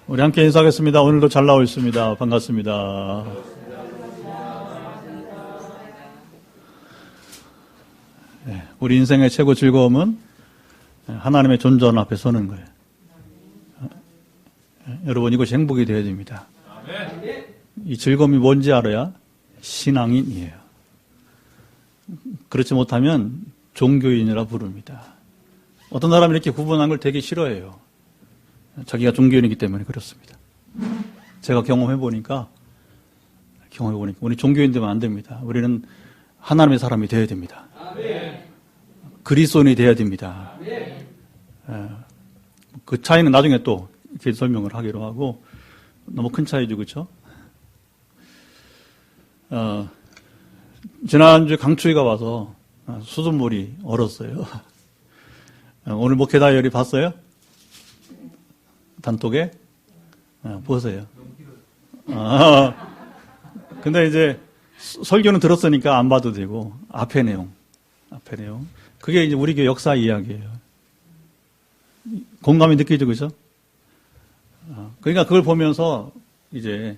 우리 함께 인사하겠습니다. 오늘도 잘 나와 있습니다. 반갑습니다. 우리 인생의 최고 즐거움은 하나님의 존전 앞에 서는 거예요. 여러분, 이것이 행복이 되어야 됩니다. 이 즐거움이 뭔지 알아야 신앙인이에요. 그렇지 못하면 종교인이라 부릅니다. 어떤 사람이 이렇게 구분한 걸 되게 싫어해요. 자기가 종교인이기 때문에 그렇습니다. 제가 경험해보니까 우리 종교인 되면 안 됩니다. 우리는 하나님의 사람이 되어야 됩니다. 그리스도인이 되어야 됩니다. 그 차이는 나중에 또 이렇게 설명을 하기로 하고, 너무 큰 차이죠, 그렇죠? 지난주에 강추위가 와서 수돗물이 얼었어요. 오늘 목회 다이어리 봤어요? 단톡에? 보세요. 근데 이제 설교는 들었으니까 안 봐도 되고, 앞에 내용. 그게 이제 우리 교회 역사 이야기예요. 공감이 느끼죠, 그죠? 그러니까 그걸 보면서 이제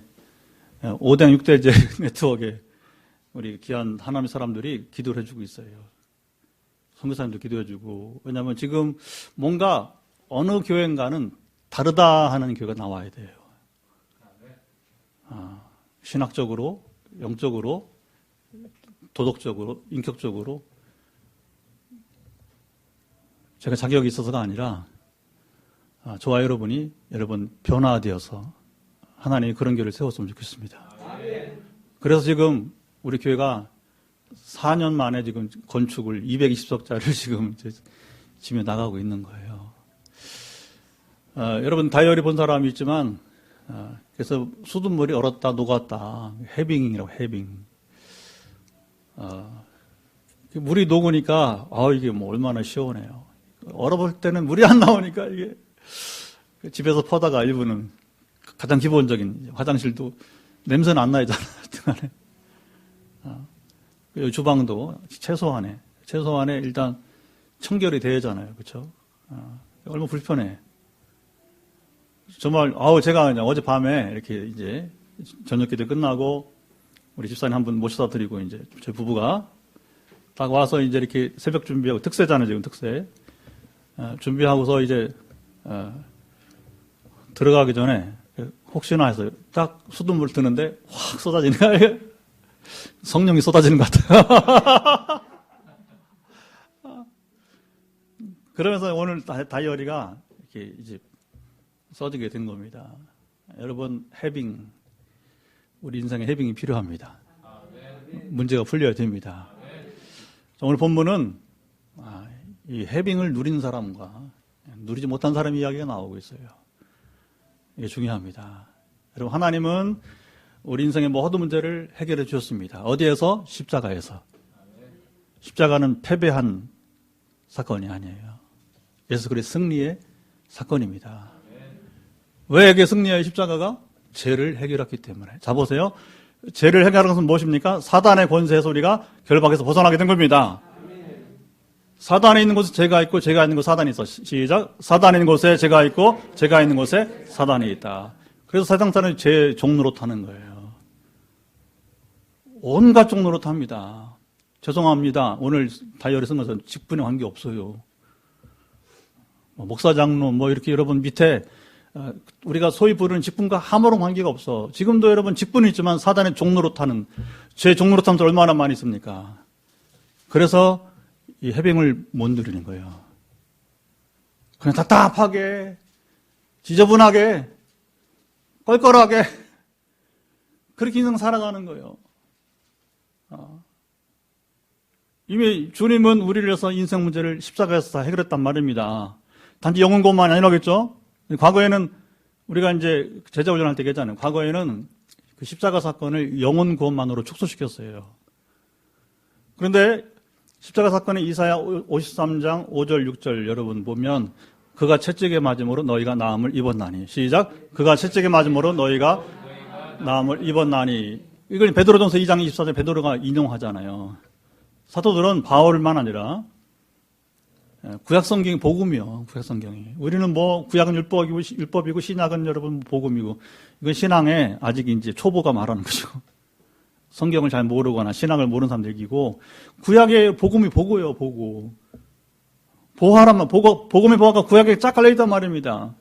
5대 6대제 네트워크에 우리 귀한 하나님의 사람들이 기도를 해주고 있어요. 선교사님도 기도해주고. 왜냐하면 지금 뭔가 어느 교회인가는 다르다 하는 교회가 나와야 돼요. 신학적으로, 영적으로, 도덕적으로, 인격적으로. 제가 자격이 있어서가 아니라 저와 여러분이 여러분 변화되어서 하나님이 그런 교회를 세웠으면 좋겠습니다. 그래서 지금 우리 교회가 4년 만에 지금 건축을 220석짜리를 지금 지며 나가고 있는 거예요. 여러분 다이어리 본 사람이 있지만, 그래서 수돗물이 얼었다 녹았다, 해빙이라고 해빙. 물이 녹으니까 이게 뭐 얼마나 시원해요. 얼어볼 때는 물이 안 나오니까 이게 집에서 퍼다가 일부는 가장 기본적인 화장실도 냄새는 안 나야 하여튼간에. 주방도 최소한에 일단 청결이 돼야잖아요, 그렇죠? 얼마나 불편해. 정말 제가 그냥 어젯밤에 이렇게 이제 저녁기도 끝나고 우리 집사님 한 분 모셔다 드리고 이제 저희 부부가 딱 와서 이제 이렇게 새벽 준비하고, 특세잖아요, 지금 특세. 준비하고서 이제 들어가기 전에 혹시나 해서 딱 수돗물 드는데 확 쏟아지는 거예요. 성령이 쏟아지는 것 같아요. 그러면서 오늘 다이어리가 이렇게 이제 써지게 된 겁니다. 여러분, 해빙, 우리 인생에 해빙이 필요합니다. 문제가 풀려야 됩니다. 오늘 본문은 이 해빙을 누린 사람과 누리지 못한 사람 이야기가 나오고 있어요. 이게 중요합니다. 여러분, 하나님은 우리 인생의 모든 문제를 해결해 주셨습니다. 어디에서? 십자가에서. 십자가는 패배한 사건이 아니에요. 예수 그리스도의 승리의 사건입니다. 왜 이게 승리의 십자가가? 죄를 해결했기 때문에. 자, 보세요. 죄를 해결하는 것은 무엇입니까? 사단의 권세에서 우리가 결박에서 벗어나게 된 겁니다. 사단에 있는 곳에 죄가 있고, 죄가 있는 곳에 사단이 있어. 시작. 사단에 있는 곳에 죄가 있고, 죄가 있는 곳에 사단이 있다. 그래서 세상 사람이 죄 종로로 타는 거예요. 온갖 종로로 탑니다. 죄송합니다. 오늘 다이어리 쓴 것은 직분에 관계없어요. 목사 장로 이렇게 여러분 밑에 우리가 소위 부르는 직분과 아무런 관계가 없어. 지금도 여러분 직분이 있지만 사단의 종로로 타는, 죄 종로로 타는 사람 얼마나 많이 있습니까? 그래서 이 해빙을 못 누리는 거예요. 그냥 답답하게, 지저분하게, 껄껄하게 그렇게 인생 살아가는 거예요. 이미 주님은 우리를 위해서 인생 문제를 십자가에서 다 해결했단 말입니다. 단지 영혼 구원만이 아니라겠죠? 과거에는 우리가 이제 제자 훈련할 때 얘기했잖아요. 과거에는 그 십자가 사건을 영혼 구원만으로 축소시켰어요. 그런데 십자가 사건의 이사야 53장 5절 6절 여러분 보면, 그가 채찍에 맞음으로 너희가 나음을 입었나니. 시작. 그가 채찍에 맞음으로 너희가 나음을 입었나니. 이걸 베드로전서 2장 24절 베드로가 인용하잖아요. 사도들은 바울만 아니라 구약 성경이 복음이요. 구약 성경이. 우리는 뭐 구약은 율법이고 신약은 여러분 복음이고 이건 신앙에 아직 이제 초보가 말하는 거죠. 성경을 잘 모르거나 신앙을 모르는 사람들 얘기고 구약의 복음이 보고요. 보고. 보화라면 복음의 보화가 구약에 쫙 깔려 있단 말입니다.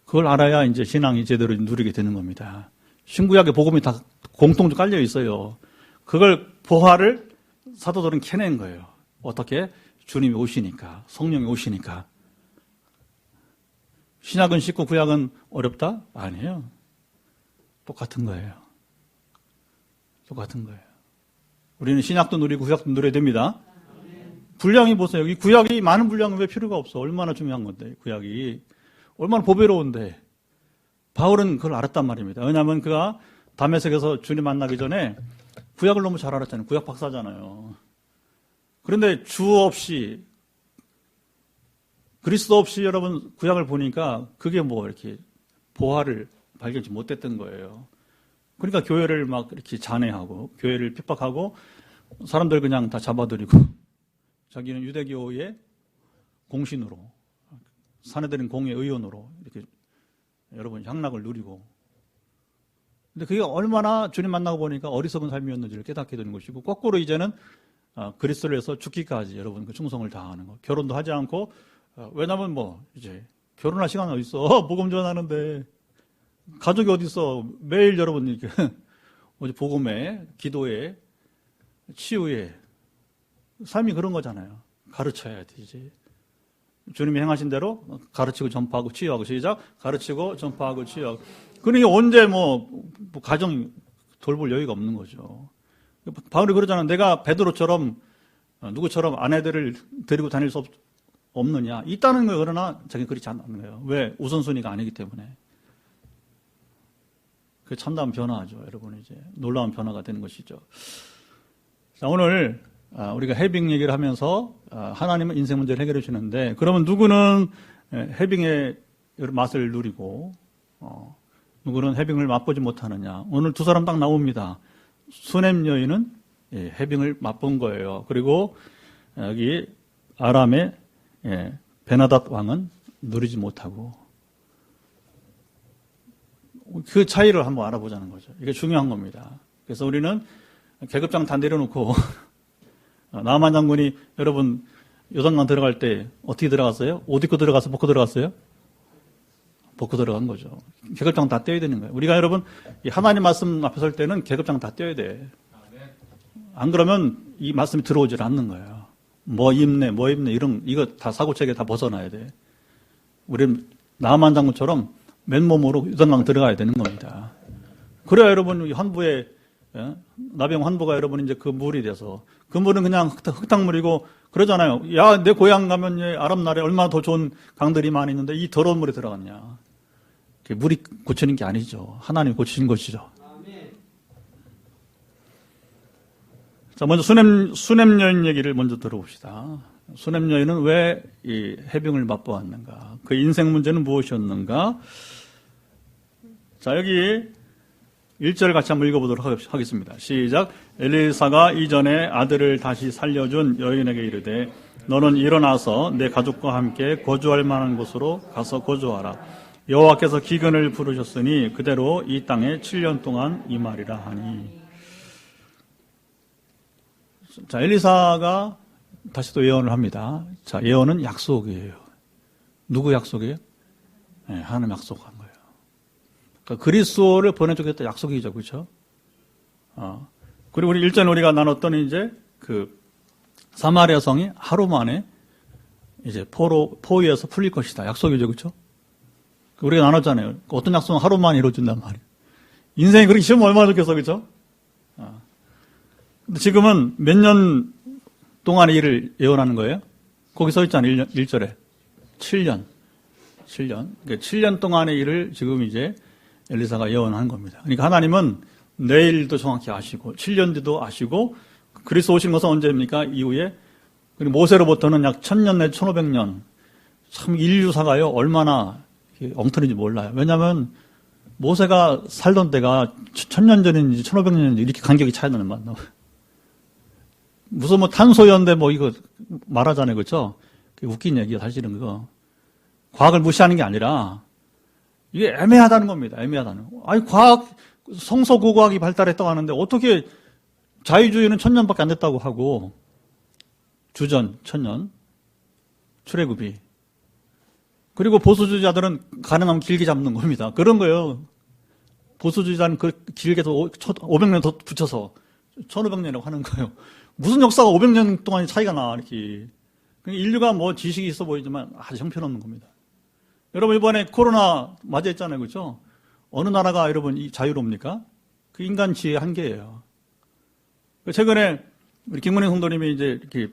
그걸 알아야 이제 신앙이 제대로 누리게 되는 겁니다. 신구약의 복음이 다 공통적으로 깔려 있어요. 그걸 보화를 사도들은 캐낸 거예요. 어떻게? 주님이 오시니까, 성령이 오시니까. 신약은 쉽고 구약은 어렵다? 아니에요. 똑같은 거예요. 똑같은 거예요. 우리는 신약도 누리고 구약도 누려야 됩니다. 분량이 보세요. 이 구약이 많은 분량은 왜 필요가 없어? 얼마나 중요한 건데, 구약이. 얼마나 보배로운데. 바울은 그걸 알았단 말입니다. 왜냐하면 그가 다메섹에서 주님 만나기 전에 구약을 너무 잘 알았잖아요. 구약 박사잖아요. 그런데 주 없이, 그리스도 없이 여러분 구약을 보니까 그게 뭐 이렇게 보화를 발견치 못했던 거예요. 그러니까 교회를 막 이렇게 잔해하고, 교회를 핍박하고, 사람들 그냥 다 잡아들이고, 자기는 유대교의 공신으로, 사내들은 공의 의원으로 이렇게 여러분 향락을 누리고. 근데 그게 얼마나 주님 만나고 보니까 어리석은 삶이었는지를 깨닫게 되는 것이고, 거꾸로 이제는 그리스도를 위해서 죽기까지 여러분 그 충성을 다하는 거. 결혼도 하지 않고, 왜냐면 뭐 이제 결혼할 시간 어디 있어? 복음 전하는데 가족이 어디 있어? 매일 여러분 이렇게 복음에, 기도에, 치유에 삶이 그런 거잖아요. 가르쳐야 되지. 주님이 행하신 대로 가르치고 전파하고 치유하고 시작. 가르치고 전파하고 치유하고. 그러니까 언제 뭐 가정 돌볼 여유가 없는 거죠. 바울이 그러잖아요. 내가 베드로처럼 누구처럼 아내들을 데리고 다닐 수 없느냐. 있다는 거예요. 그러나 자기는 그렇지 않는 거예요. 왜? 우선순위가 아니기 때문에. 그 참다운 변화죠. 여러분 이제 놀라운 변화가 되는 것이죠. 자, 오늘 우리가 해빙 얘기를 하면서 하나님은 인생 문제를 해결해 주시는데, 그러면 누구는 해빙의 맛을 누리고 누구는 해빙을 맛보지 못하느냐. 오늘 두 사람 딱 나옵니다. 수넴 여인은 해빙을 맛본 거예요. 그리고 여기 아람의 베나닷 왕은 누리지 못하고. 그 차이를 한번 알아보자는 거죠. 이게 중요한 겁니다. 그래서 우리는 계급장 다 내려놓고 나만 장군이 여러분 요단강 들어갈 때 어떻게 들어갔어요? 옷 입고 들어가서 벗고 들어갔어요? 벗고 들어간 거죠. 계급장 다 떼야 되는 거예요. 우리가 여러분 하나님 말씀 앞에 설 때는 계급장 다 떼야 돼. 안 그러면 이 말씀이 들어오질 않는 거예요. 뭐 입네 이거 다 사고체계 다 벗어나야 돼. 우리는 나만 장군처럼 맨몸으로 요단강 들어가야 되는 겁니다. 그래야 여러분 환부에 나병 환부가 여러분 이제 그 물이 돼서, 그 물은 그냥 흙탕물이고 그러잖아요. 야, 내 고향 가면 아랍 나라에 얼마나 더 좋은 강들이 많이 있는데 이 더러운 물에 들어갔냐. 물이 고치는 게 아니죠. 하나님이 고치신 것이죠. 자, 먼저 수넴 여인 얘기를 먼저 들어봅시다. 수넴 여인은 왜 이 해병을 맛보았는가? 그 인생 문제는 무엇이었는가? 자, 여기 1절 같이 한번 읽어보도록 하겠습니다. 시작. 엘리사가 이전에 아들을 다시 살려준 여인에게 이르되 너는 일어나서 내 가족과 함께 거주할 만한 곳으로 가서 거주하라. 여호와께서 기근을 부르셨으니 그대로 이 땅에 7년 동안 임하리라 하니. 자, 엘리사가 다시 또 예언을 합니다. 자, 예언은 약속이에요. 누구 약속이에요? 네, 하나님 약속한 거예요. 그러니까 그리스도를 보내주겠다 약속이죠, 그렇죠? 그리고 우리 일전 우리가 나눴던 이제 그 사마리아 성이 하루 만에 이제 포위에서 풀릴 것이다 약속이죠, 그렇죠? 우리가 나눴잖아요. 어떤 약속은 하루 만에 이루어진단 말이에요. 인생이 그렇게 쉬우면 얼마나 좋겠어, 그렇죠? 근데 지금은 몇 년 동안의 일을 예언하는 거예요? 거기 써 있잖아요, 1절에. 7년. 그러니까 7년 동안의 일을 지금 이제 엘리사가 예언한 겁니다. 그러니까 하나님은 내일도 정확히 아시고 7년 뒤도 아시고, 그리스도 오신 것은 언제입니까? 이후에. 그리고 모세로부터는 약 1000년 내지 1500년. 참 인류사가요 얼마나 엉터리인지 몰라요. 왜냐하면 모세가 살던 때가 1000년 전인지 1500년인지 이렇게 간격이 차이 나는 말 나와요. 무슨 뭐 탄소연대 뭐 이거 말하잖아요. 그렇죠? 웃긴 얘기가 사실은 그거. 과학을 무시하는 게 아니라 이게 애매하다는 겁니다. 애매하다는 거. 아니, 성서고고학이 발달했다고 하는데 어떻게 자유주의는 1000년밖에 안 됐다고 하고 주전 1000년 출애굽이 그리고 보수주의자들은 가능하면 길게 잡는 겁니다. 그런 거예요. 보수주의자는 그 길게 더 500년 더 붙여서 1500년이라고 하는 거예요. 무슨 역사가 500년 동안 차이가 나 이렇게. 인류가 뭐 지식이 있어 보이지만 아주 형편없는 겁니다. 여러분 이번에 코로나 맞이했잖아요. 그렇죠? 어느 나라가 여러분 자유롭습니까? 그 인간 지혜의 한계예요. 최근에 우리 김문희 성도님이 이제 이렇게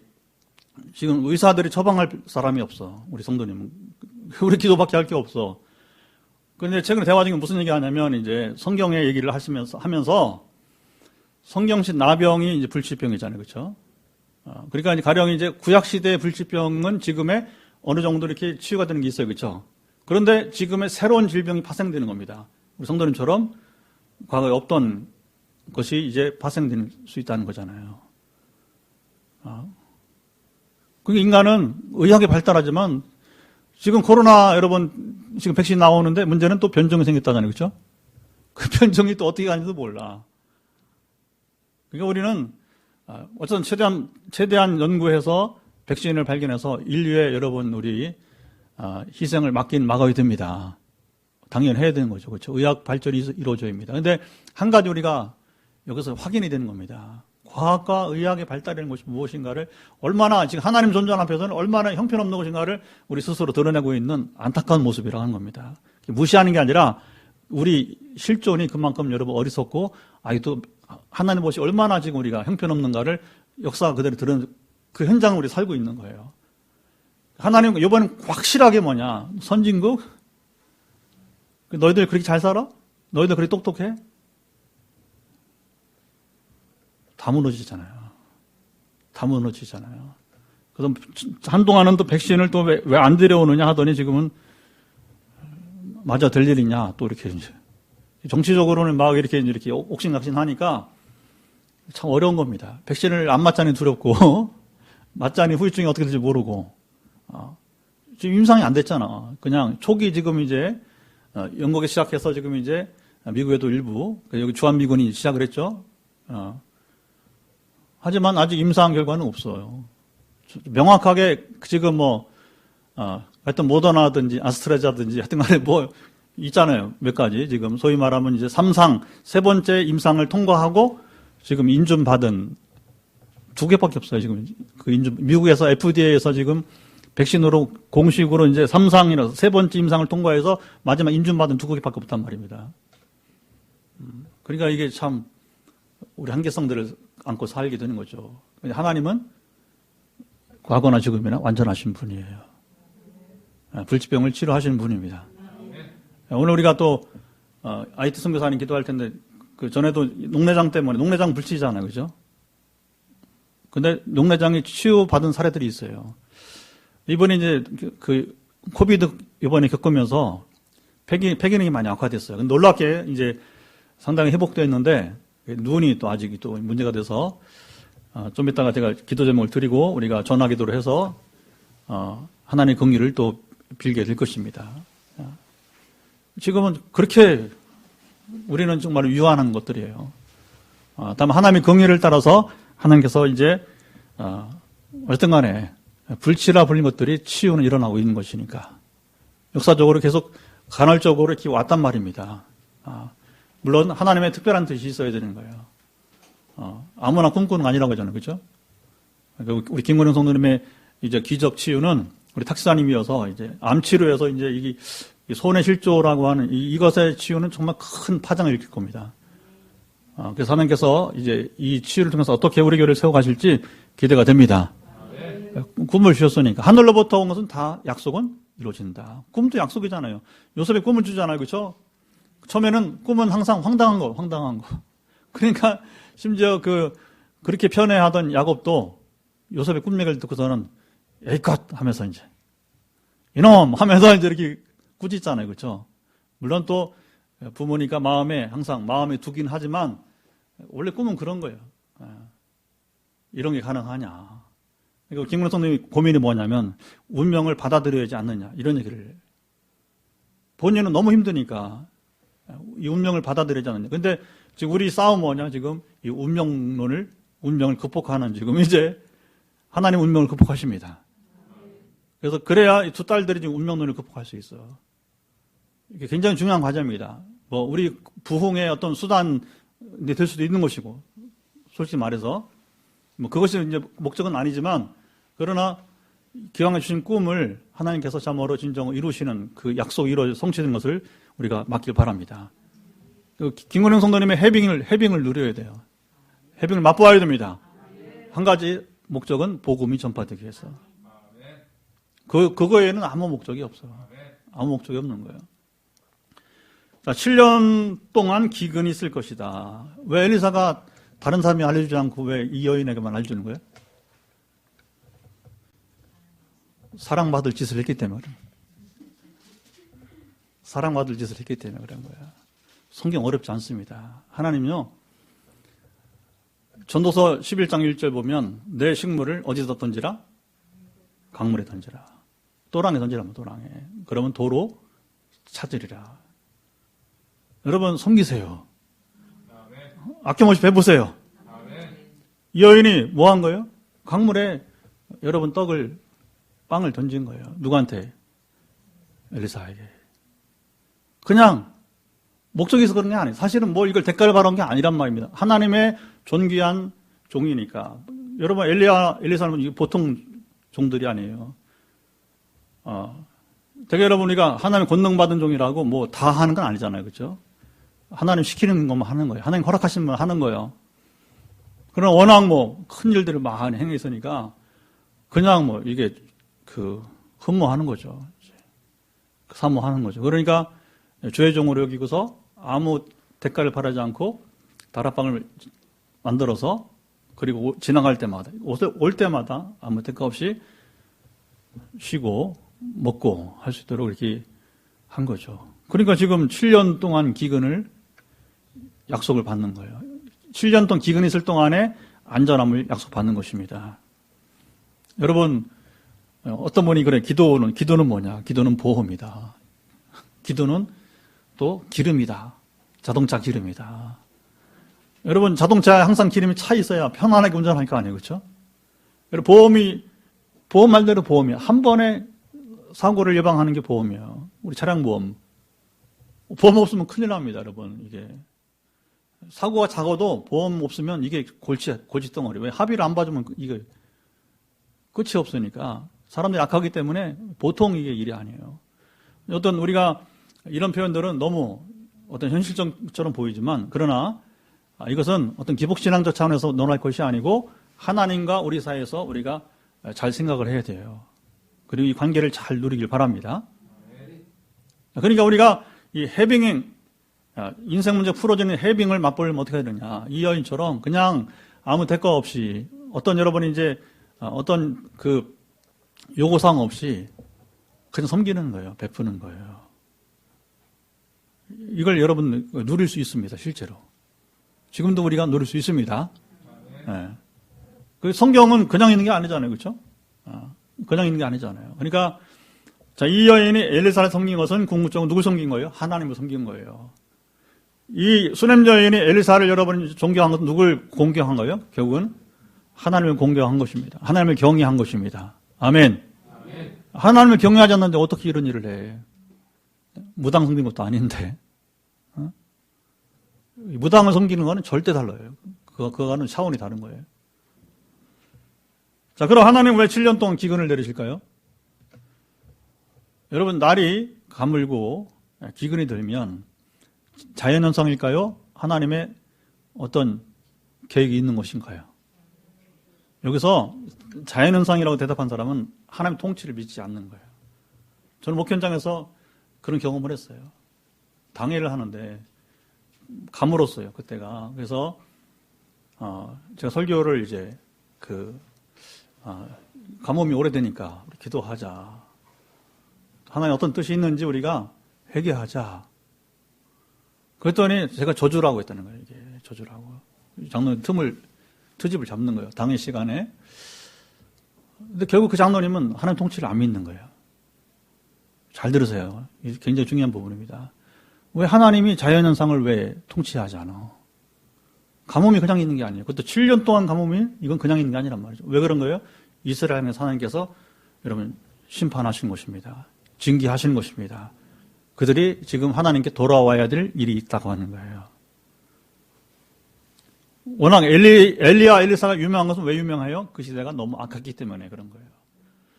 지금 의사들이 처방할 사람이 없어. 우리 성도님은. 우리 기도밖에 할 게 없어. 근데 최근에 대화 중에 무슨 얘기 하냐면 이제 성경의 얘기를 하면서 성경식 나병이 이제 불치병이잖아요. 그렇죠? 그러니까 이제 가령 이제 구약시대의 불치병은 지금의 어느 정도 이렇게 치유가 되는 게 있어요. 그렇죠? 그런데 지금의 새로운 질병이 파생되는 겁니다. 우리 성도님처럼 과거에 없던 것이 이제 파생될 수 있다는 거잖아요. 그게 인간은 의학이 발달하지만 지금 코로나 여러분 지금 백신 나오는데 문제는 또 변종이 생겼다잖아요. 그렇죠? 그 변종이 또 어떻게 가는지도 몰라. 그러니까 우리는 어쨌든 최대한 연구해서 백신을 발견해서 인류의 여러분 우리 희생을 막아야 됩니다. 당연히 해야 되는 거죠. 그렇죠? 의학 발전이 이루어져야 합니다. 그런데 한 가지 우리가 여기서 확인이 되는 겁니다. 과학과 의학의 발달이라는 것이 무엇인가를 얼마나 지금 하나님 존재 앞에서는 얼마나 형편없는 것인가를 우리 스스로 드러내고 있는 안타까운 모습이라고 하는 겁니다. 무시하는 게 아니라 우리 실존이 그만큼 여러분 어리석고 또 하나님 것이 얼마나 지금 우리가 형편없는가를 역사가 그대로 드러낸 그 현장을 우리 살고 있는 거예요. 하나님 이번엔 확실하게 뭐냐 선진국 너희들 그렇게 잘 살아? 너희들 그렇게 똑똑해? 다 무너지잖아요. 다 무너지잖아요. 그래서 한동안은 또 백신을 또 왜 안 들여오느냐 하더니 지금은 맞아 될 일이냐 또 이렇게 이제 정치적으로는 막 이렇게 옥신각신 하니까 참 어려운 겁니다. 백신을 안 맞자니 두렵고 맞자니 후유증이 어떻게 될지 모르고 지금 임상이 안 됐잖아. 그냥 초기 지금 이제 영국에 시작해서 지금 이제 미국에도 일부 여기 주한미군이 시작을 했죠. 하지만 아직 임상 결과는 없어요. 명확하게 지금 하여튼 모더나든지 아스트라제든지 하여튼 간에 있잖아요. 몇 가지. 지금 소위 말하면 이제 3상, 세 번째 임상을 통과하고 지금 인준 받은 2개밖에 없어요. 지금 그 미국에서 FDA에서 지금 백신으로 공식으로 이제 3상이라서 세 번째 임상을 통과해서 마지막 인준 받은 2개밖에 없단 말입니다. 그러니까 이게 참 우리 한계성들을 안고 살게 되는 거죠. 하나님은 과거나 지금이나 완전하신 분이에요. 불치병을 치료하시는 분입니다. 오늘 우리가 또 IT 선교사님 기도할 텐데 그 전에도 녹내장 때문에 녹내장 불치잖아요, 그죠? 근데 녹내장이 치유받은 사례들이 있어요. 이번에 이제 그 코비드 이번에 겪으면서 폐기능이 많이 악화됐어요. 근데 놀랍게 이제 상당히 회복되었는데 눈이 또 아직 또 문제가 돼서 좀 이따가 제가 기도 제목을 드리고 우리가 전화기도를 해서 하나님의 긍휼을 또 빌게 될 것입니다. 지금은 그렇게 우리는 정말 유한한 것들이에요. 다만 하나님의 긍휼을 따라서 하나님께서 이제 어쨌든 간에 불치라 불린 것들이 치유는 일어나고 있는 것이니까 역사적으로 계속 간헐적으로 이렇게 왔단 말입니다. 물론 하나님의 특별한 뜻이 있어야 되는 거예요. 아무나 꿈꾸는 거 아니라고 하잖아요. 그죠? 우리 김건영 성도님의 이제 기적 치유는 우리 탁사님이어서 이제 암 치료에서 이제 이게 손의 실조라고 하는 이것의 치유는 정말 큰 파장을 일으킬 겁니다. 그래서 하나님께서 이제 이 치유를 통해서 어떻게 우리 교회를 세워가실지 기대가 됩니다. 꿈을 주셨으니까 하늘로부터 온 것은 다 약속은 이루어진다. 꿈도 약속이잖아요. 요셉이 꿈을 주잖아요. 그렇죠? 처음에는 꿈은 항상 황당한 거. 그러니까 심지어 그렇게 편애하던 야곱도 요셉의 꿈 얘기를 듣고서는 에이컷 하면서 이제 이놈 하면서 이제 이렇게 꾸짖잖아요. 그렇죠? 물론 또 부모니까 마음에 두긴 하지만 원래 꿈은 그런 거예요. 이런 게 가능하냐. 그러니까 김근호 성도님이 고민이 뭐냐면 운명을 받아들여야지 않느냐 이런 얘기를 해요. 본인은 너무 힘드니까 이 운명을 받아들이지 않느냐. 근데 지금 우리 싸움은 뭐냐 지금 이 운명을 극복하는 지금 이제 하나님 운명을 극복하십니다. 그래서 그래야 이 두 딸들이 지금 운명론을 극복할 수 있어. 이게 굉장히 중요한 과정입니다. 뭐 우리 부흥의 어떤 수단이 될 수도 있는 것이고, 솔직히 말해서 뭐 그것이 이제 목적은 아니지만, 그러나 기왕에 주신 꿈을 하나님께서 참으로 진정으로 이루시는 그 약속이 성취된 것을 우리가 맡길 바랍니다. 김건영 성도님의 해빙을 누려야 돼요. 해빙을 맛보아야 됩니다. 한 가지 목적은 복음이 전파되기 위해서. 그거에는 아무 목적이 없어. 아무 목적이 없는 거예요. 자, 7년 동안 기근이 있을 것이다. 왜 엘리사가 다른 사람이 알려주지 않고 왜 이 여인에게만 알려주는 거예요? 사랑받을 짓을 했기 때문에 그래요. 사랑받을 짓을 했기 때문에 그런 거야. 성경 어렵지 않습니다. 하나님요, 전도서 11장 1절 보면 내 식물을 어디서 던지라? 강물에 던지라. 또랑에 던지라면 또랑에. 그러면 도로 찾으리라. 여러분 섬기세요. 아낌없이 베푸세요. 이 여인이 뭐 한 거예요? 강물에 여러분 빵을 던진 거예요. 누구한테? 엘리사에게. 그냥 목적이 있어서 그런 게 아니에요. 사실은 뭐 이걸 대가를 바라는 게 아니란 말입니다. 하나님의 존귀한 종이니까. 여러분 엘리사는 보통 종들이 아니에요. 되게 여러분 우리가 하나님 권능받은 종이라고 뭐 다 하는 건 아니잖아요. 그렇죠? 하나님 시키는 것만 하는 거예요. 하나님 허락하신 것 하는 거예요. 그러나 워낙 뭐 큰 일들을 많이 행했으니까 그냥 뭐 이게 흠모하는 거죠. 사모하는 거죠. 그러니까 주의 종으로 여기고서 아무 대가를 바라지 않고 다락방을 만들어서 그리고 지나갈 때마다 올 때마다 아무 대가 없이 쉬고 먹고 할 수 있도록 이렇게 한 거죠. 그러니까 지금 7년 동안 기근을 약속을 받는 거예요. 7년 동안 기근이 있을 동안에 안전함을 약속받는 것입니다. 여러분 어떤 분이 그래, 기도는 뭐냐? 기도는 보호입니다. 기도는 또 기름이다. 자동차 기름이다. 여러분 자동차에 항상 기름이 차 있어야 편안하게 운전할 거 아니에요, 그렇죠? 여러분 보험 말대로 보험이야. 한 번에 사고를 예방하는 게 보험이에요. 우리 차량 보험 없으면 큰일 납니다, 여러분. 이게 사고가 작아도 보험 없으면 이게 골치 덩어리. 왜 합의를 안 봐주면 이게 끝이 없으니까. 사람들이 약하기 때문에 보통 이게 일이 아니에요. 어떤 우리가 이런 표현들은 너무 어떤 현실적처럼 보이지만, 그러나 이것은 어떤 기복신앙적 차원에서 논할 것이 아니고 하나님과 우리 사이에서 우리가 잘 생각을 해야 돼요. 그리고 이 관계를 잘 누리길 바랍니다. 그러니까 우리가 이 해빙, 인생 문제 풀어지는 해빙을 맛보려면 어떻게 해야 되느냐. 이 여인처럼 그냥 아무 대가 없이 여러분이 이제 어떤 요구사항 없이 그냥 섬기는 거예요. 베푸는 거예요. 이걸 여러분 누릴 수 있습니다. 실제로. 지금도 우리가 누릴 수 있습니다. 네. 그 성경은 그냥 있는 게 아니잖아요. 그렇죠? 그냥 있는 게 아니잖아요. 그러니까 자, 이 여인이 엘리사를 섬긴 것은 궁극적으로 누굴 섬긴 거예요? 하나님을 섬긴 거예요. 이 수냄 여인이 엘리사를 여러분이 존경한 것은 누굴 공경한 거예요? 결국은 하나님을 공경한 것입니다. 하나님을 경외한 것입니다. 아멘. 하나님을 경외하지 않는데 어떻게 이런 일을 해? 무당 섬긴 것도 아닌데. 무당을 섬기는 거는 절대 달라요. 그거는 차원이 다른 거예요. 자, 그럼 하나님은 왜 7년 동안 기근을 내리실까요? 여러분, 날이 가물고 기근이 들면 자연현상일까요? 하나님의 어떤 계획이 있는 것인가요? 여기서 자연현상이라고 대답한 사람은 하나님 통치를 믿지 않는 거예요. 저는 목회 현장에서 그런 경험을 했어요. 당회를 하는데 가물었어요, 그때가. 그래서 제가 설교를 이제 가뭄이 오래되니까 우리 기도하자. 하나님 어떤 뜻이 있는지 우리가 회개하자. 그랬더니 제가 저주라고 했다는 거예요. 이게 저주라고. 장로님 틈을 트집을 잡는 거예요. 당일 시간에. 근데 결국 그 장로님은 하나님 통치를 안 믿는 거예요. 잘 들으세요. 이게 굉장히 중요한 부분입니다. 왜 하나님이 자연현상을 왜 통치하지 않아? 가뭄이 그냥 있는 게 아니에요. 그것도 7년 동안 가뭄이 이건 그냥 있는 게 아니란 말이죠. 왜 그런 거예요? 이스라엘의 하나님께서 여러분 심판하신 것입니다. 징계하신 것입니다. 그들이 지금 하나님께 돌아와야 될 일이 있다고 하는 거예요. 워낙 엘리야, 엘리사가 유명한 것은 왜 유명해요? 그 시대가 너무 악했기 때문에 그런 거예요.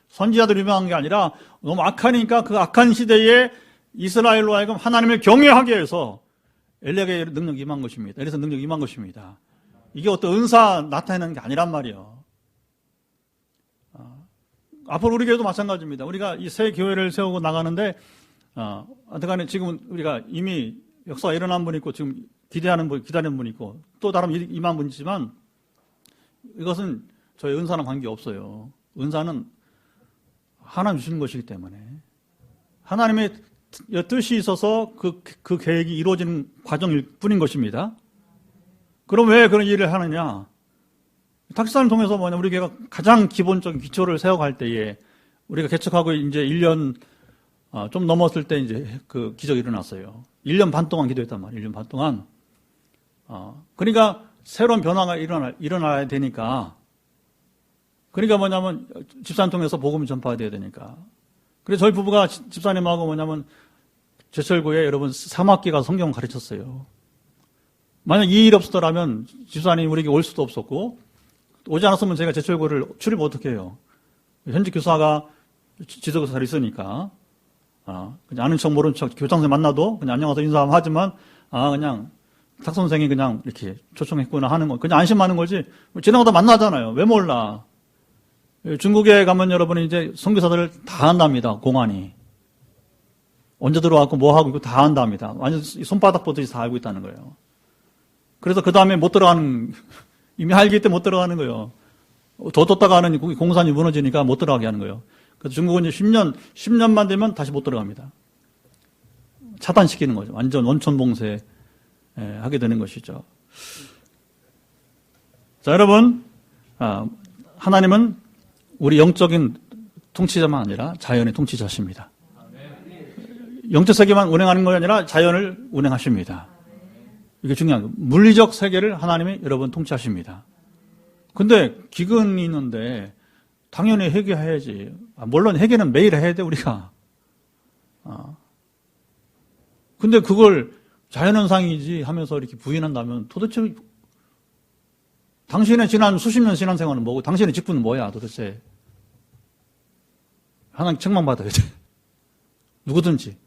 선지자들 유명한 게 아니라 너무 악하니까 그 악한 시대에 이스라엘로 하여금 하나님을 경외하게 해서 엘리야의 능력이 임한 것입니다. 엘리사 능력이 임한 것입니다. 이게 어떤 은사 나타내는 게 아니란 말이에요. 앞으로 우리 교회도 마찬가지입니다. 우리가 이 새 교회를 세우고 나가는데 어떡하네 지금 우리가 이미 역사가 일어난 분이 있고 지금 기대하는 분, 기다리는 분이 있고 또 다른 임한 분이지만 이것은 저희 은사랑 관계없어요. 은사는 하나님 주시는 것이기 때문에 하나님의 뜻이 있어서 그 계획이 이루어지는 과정일 뿐인 것입니다. 그럼 왜 그런 일을 하느냐? 탁사를 통해서 우리 교회가 가장 기본적인 기초를 세워갈 때에 우리가 개척하고 이제 1년 좀 넘었을 때 이제 그 기적이 일어났어요. 1년 반 동안 기도했단 말이에요. 1년 반 동안. 그러니까 새로운 변화가 일어나야 되니까. 그러니까 뭐냐면 집사님 통해서 복음을 전파해야 되니까. 그래서 저희 부부가 집사님하고 뭐냐면 제철구에 여러분 3학기 가서 성경을 가르쳤어요. 만약 이 일이 없었더라면 집사님이 우리에게 올 수도 없었고 오지 않았으면 제가 제철구를 출입 어떻게 해요? 현직 교사가 지도교사로 있으니까 그냥 아는 척 모르는 척 교장 선생님 만나도 그냥 안녕하세요 인사하면 하지만 그냥 탁 선생이 그냥 이렇게 초청했구나 하는 거 그냥 안심하는 거지 지나가다 만나잖아요. 왜 몰라? 중국에 가면 여러분이 이제 선교사들을 다 한답니다. 공안이 언제 들어왔고 뭐 하고 이거 다 한답니다. 완전 손바닥 보듯이 다 알고 있다는 거예요. 그래서 그 다음에 못 들어가는 이미 알기 때문에 못 들어가는 거예요. 더 뒀다가 하는 공산이 무너지니까 못 들어가게 하는 거예요. 그래서 중국은 이제 10년만 되면 다시 못 들어갑니다. 차단시키는 거죠. 완전 원천 봉쇄 하게 되는 것이죠. 자, 여러분, 하나님은 우리 영적인 통치자만 아니라 자연의 통치자십니다. 영적 세계만 운행하는 것이 아니라 자연을 운행하십니다. 이게 중요한 거예요. 물리적 세계를 하나님이 여러분 통치하십니다. 근데 기근이 있는데 당연히 회개해야지. 물론 회개는 매일 해야 돼 우리가. 근데 그걸 자연현상이지 하면서 이렇게 부인한다면 도대체 당신의 지난 수십 년 신앙생활은 뭐고 당신의 직분은 뭐야 도대체. 하나님 책망받아야 돼. 누구든지.